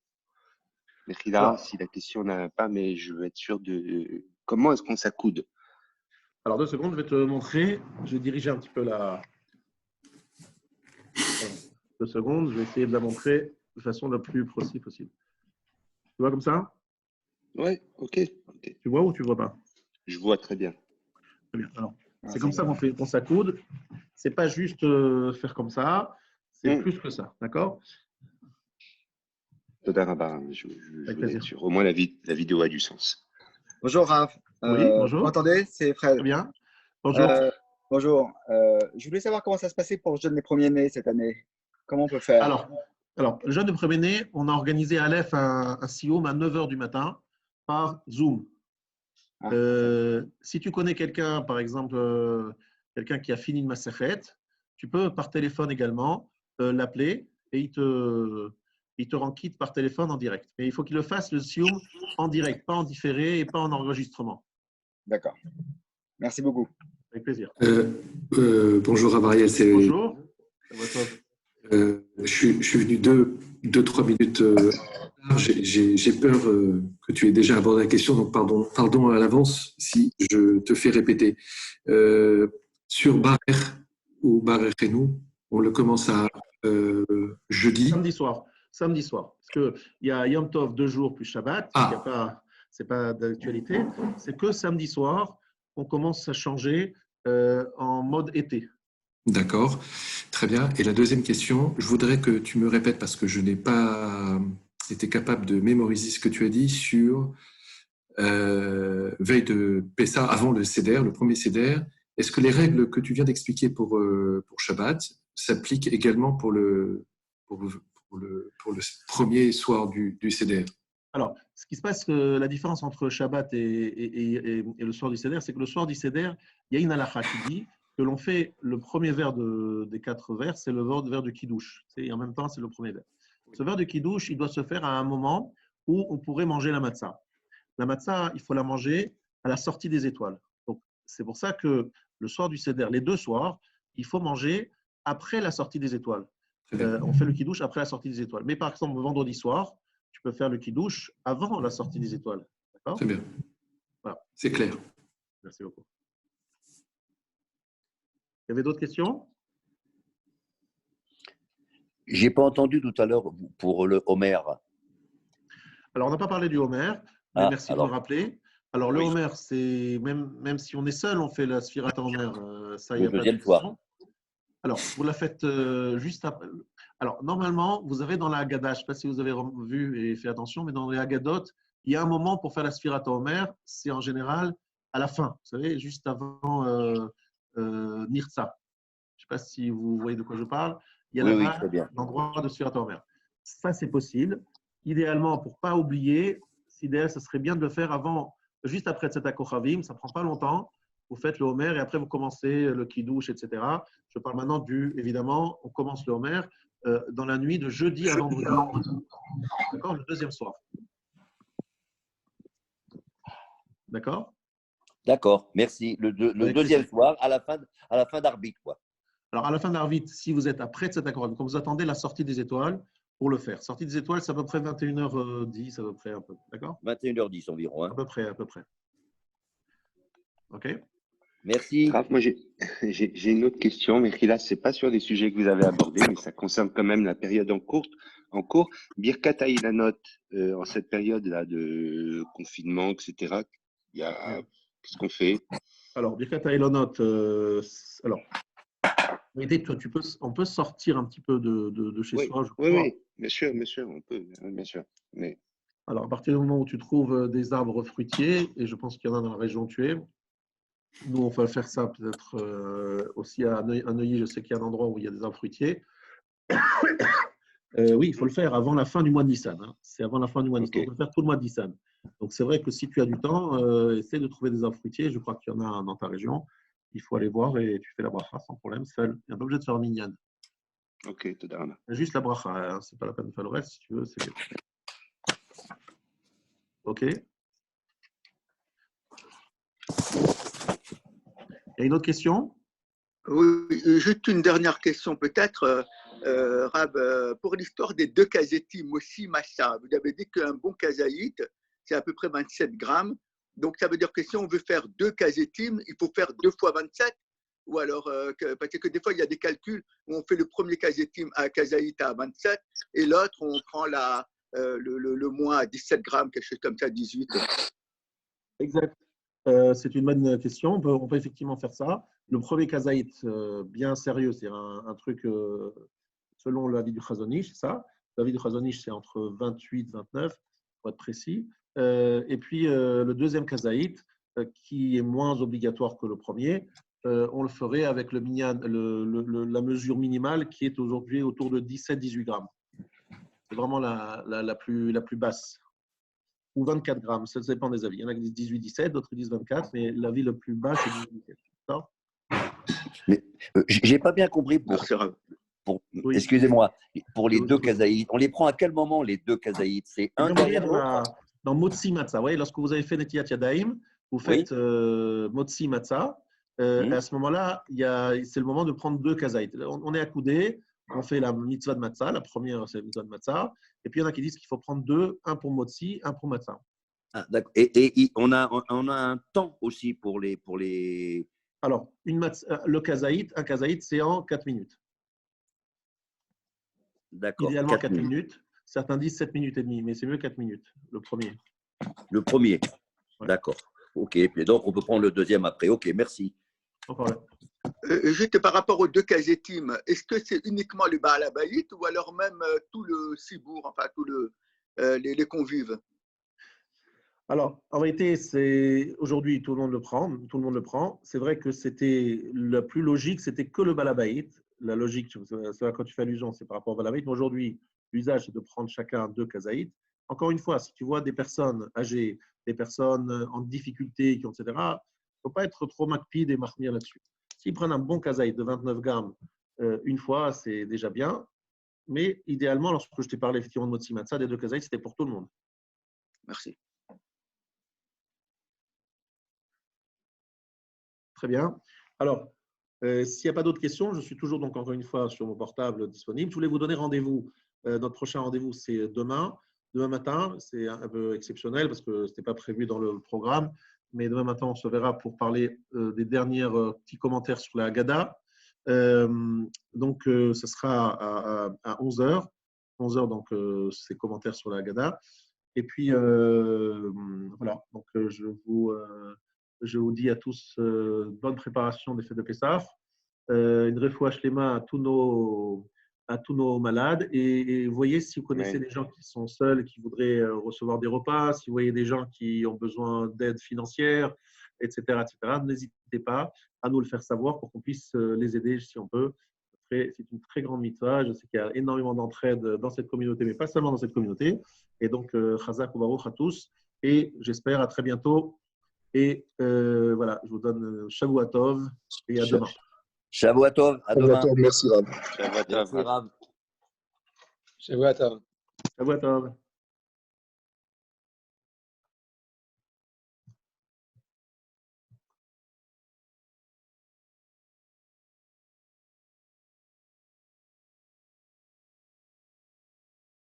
Mechila, si la question n'a pas, mais je veux être sûr de comment est-ce qu'on s'accoude. Alors, 2 secondes, je vais te montrer. Je vais diriger un petit peu la. 2 secondes, je vais essayer de la montrer de façon la plus précise possible. Tu vois comme ça? Ouais, ok. Tu vois ou tu vois pas? Je vois très bien. Très bien. Alors, c'est comme ça qu'on s'accoude. C'est pas juste faire comme ça, c'est plus que ça. D'accord? Je voulais être sûr. Au moins, la vidéo a du sens. Bonjour Raph. Oui, Vous bonjour. m'entendez? C'est Fred. Très bien. Bonjour. Bonjour. Je voulais savoir comment ça se passait pour le jeûne des premiers-nés cette année. Comment on peut faire? Alors, le jeûne de premier-né, on a organisé à Aleph un SIOM à 9h du matin par Zoom. Si tu connais quelqu'un, par exemple, quelqu'un qui a fini une Masechet, tu peux par téléphone également l'appeler et il te rend quitte par téléphone en direct. Mais il faut qu'il le fasse, le SIOM, en direct, pas en différé et pas en enregistrement. D'accord. Merci beaucoup. Avec plaisir. Bonjour Avariel. Bonjour. Je suis venu 2-3 minutes. J'ai peur que tu aies déjà abordé la question, donc pardon à l'avance si je te fais répéter. Sur Barer ou Barer et nous, on le commence à jeudi. Samedi soir. Parce qu'il y a Yom Tov 2 jours plus Shabbat. Ce n'est pas d'actualité. C'est que samedi soir, on commence à changer en mode été. D'accord, très bien. Et la deuxième question, je voudrais que tu me répètes parce que je n'ai pas été capable de mémoriser ce que tu as dit sur veille de Pessah, avant le Seder, le premier Seder. Est-ce que les règles que tu viens d'expliquer pour Shabbat s'appliquent également pour le premier soir du Seder? Alors, ce qui se passe, la différence entre Shabbat et le soir du Seder, c'est que le soir du Seder, il y a une halakha qui dit que l'on fait le premier verre des 4 verres, c'est le verre de Kiddush. Et en même temps, c'est le premier verre. Ce verre de Kiddush, il doit se faire à un moment où on pourrait manger la matzah. La matzah, il faut la manger à la sortie des étoiles. Donc, c'est pour ça que le soir du Seder, les 2 soirs, il faut manger après la sortie des étoiles. On fait le Kiddush après la sortie des étoiles. Mais par exemple, le vendredi soir, tu peux faire le Kiddush avant la sortie des étoiles. D'accord ? Très bien. Voilà. C'est clair. Merci beaucoup. Il y avait d'autres questions? Je n'ai pas entendu tout à l'heure pour le Homer. Alors, on n'a pas parlé du Homer, mais merci de me rappeler. Alors, le Homer, c'est même si on est seul, on fait la Sfirat Homer. Ça, il n'y a pas de deuxième soir. Alors, vous la faites juste après. Alors, normalement, vous avez dans la Haggadah, je ne sais pas si vous avez vu et fait attention, mais dans les Haggadot, il y a un moment pour faire la Sfirat Homer. C'est en général à la fin, vous savez, juste avant Nirtza. Je ne sais pas si vous voyez de quoi je parle. Il y a là-bas l'endroit de Sfirat Homer. Ça, c'est possible. Idéalement, pour ne pas oublier, l'idéal, ce serait bien de le faire avant, juste après Tzedakah Kochavim. Ça ne prend pas longtemps. Vous faites le Homer et après, vous commencez le Kiddush, etc. Je parle maintenant évidemment, on commence le Homer dans la nuit de jeudi à vendredi. D'accord? Le deuxième soir. D'accord? D'accord, merci. Le deuxième soir, à la fin d'Arbitre, quoi. Alors, à la fin d'Arbitre, si vous êtes après Tzedakah Kochavim, quand vous attendez la sortie des étoiles, pour le faire. Sortie des étoiles, c'est à peu près 21h10, à peu près un peu. D'accord? 21h10 environ. Hein. À peu près. OK? Merci. Raph, moi, j'ai une autre question, mais là, ce n'est pas sur des sujets que vous avez abordés, mais ça concerne quand même la période en cours. Birkat Haïlanot, en cette période-là de confinement, etc., qu'est-ce qu'on fait? Alors, Birkat Haïlanot, on peut sortir un petit peu de chez soi, je crois. Oui, bien sûr, on peut, bien sûr. Mais... Alors, à partir du moment où tu trouves des arbres fruitiers, et je pense qu'il y en a dans la région où tu es, nous, on va faire ça peut-être aussi à Neuilly, je sais qu'il y a un endroit où il y a des arbres fruitiers. Oui, il faut le faire avant la fin du mois de Nissan. Hein. C'est avant la fin du mois de Nissan. On peut le faire tout le mois de Nissan. Donc, c'est vrai que si tu as du temps, essaie de trouver des arbres fruitiers. Je crois qu'il y en a dans ta région. Il faut aller voir et tu fais la bracha sans problème, seul. Il n'y a pas obligé de faire un minyan. Ok, tout d'abord. Juste la bracha, hein. C'est pas la peine de faire le reste. Si tu veux, c'est bien. Ok. Il y a une autre question? Oui, juste une dernière question peut-être, Rab, pour l'histoire des 2 kazetim, Mossi, Massa. Vous avez dit qu'un bon kazaït, c'est à peu près 27 grammes. Donc, ça veut dire que si on veut faire 2 kazetim, il faut faire 2 fois 27. Ou alors, parce que des fois, il y a des calculs où on fait le premier kazetim à kazaït à 27 et l'autre, on prend le moins à 17 grammes, quelque chose comme ça, 18. Exact. C'est une bonne question. On peut effectivement faire ça. Le premier kazaït, bien sérieux, c'est un truc selon l'avis du Chazon Ish, c'est ça. L'avis du Chazon Ish, c'est entre 28 et 29, pour être précis. Et puis, le deuxième kazaït, qui est moins obligatoire que le premier, on le ferait avec le minyan, la mesure minimale qui est aujourd'hui autour de 17-18 grammes. C'est vraiment la plus basse. Ou 24 grammes, ça dépend des avis. Il y en a qui disent 18-17, d'autres disent 24, mais l'avis le plus bas, c'est 18-17. Mais j'ai pas bien compris. Oui. Excusez-moi, pour les 2 kazaïts, on les prend à quel moment les 2 kazaïts? C'est un derrière l'autre? Dans Motzi Matzah, ouais, lorsque vous avez fait Netilat Yadayim, vous faites Motzi Matzah. À ce moment-là, c'est le moment de prendre 2 kazaït. On est accoudés, on fait la mitzvah de Matzah, la première c'est la mitzvah de Matzah, et puis il y en a qui disent qu'il faut prendre 2, un pour Motzi, un pour Matzah. Ah, d'accord. Et on a un temps aussi pour les... Alors, un kazaït, c'est en 4 minutes. D'accord. Idéalement 4 minutes. Certains disent 7 minutes et demie, mais c'est mieux 4 minutes, le premier. Le premier. Ouais. D'accord. OK. Et donc, on peut prendre le deuxième après. OK, merci. Sans problème. Juste par rapport aux 2 kazetim, est-ce que c'est uniquement le Baal Habayit ou alors même tout le Sibour, enfin tous les convives? Alors, en réalité, aujourd'hui, tout le monde le prend. C'est vrai que c'était le plus logique, c'était que le Balabait. La logique, c'est à quoi tu fais allusion, c'est par rapport au Balabait. Mais aujourd'hui, l'usage, c'est de prendre chacun 2 kazaït. Encore une fois, si tu vois des personnes âgées, des personnes en difficulté, etc., il ne faut pas être trop macpide et marmire là-dessus. S'ils prennent un bon kazaït de 29 grammes une fois, c'est déjà bien. Mais idéalement, lorsque je t'ai parlé effectivement de Motzi Matzah, des 2 kazaït, c'était pour tout le monde. Merci. Très bien. Alors, s'il n'y a pas d'autres questions, je suis toujours donc encore une fois sur mon portable disponible. Je voulais vous donner rendez-vous. Notre prochain rendez-vous, c'est demain matin. C'est un peu exceptionnel parce que ce n'était pas prévu dans le programme. Mais demain matin, on se verra pour parler des derniers petits commentaires sur la Haggadah. Donc, ce sera à 11h. 11h, donc, ces commentaires sur la Haggadah. Et puis, voilà. Donc, je vous dis à tous bonne préparation des fêtes de Pessah. Une refoua shlema à tous nos malades. Et voyez si vous connaissez des gens qui sont seuls, qui voudraient recevoir des repas, si vous voyez des gens qui ont besoin d'aide financière, etc., n'hésitez pas à nous le faire savoir pour qu'on puisse les aider si on peut. C'est une très grande mitzvah. Je sais qu'il y a énormément d'entraide dans cette communauté, mais pas seulement dans cette communauté. Et donc, chazak ou baruch à tous. Et j'espère à très bientôt. Et voilà, je vous donne Shavua Tov et à demain. Shavua Tov, à demain. Merci Rav. Shabbat Merci Rav. Shavua Tov. Shavua Tov.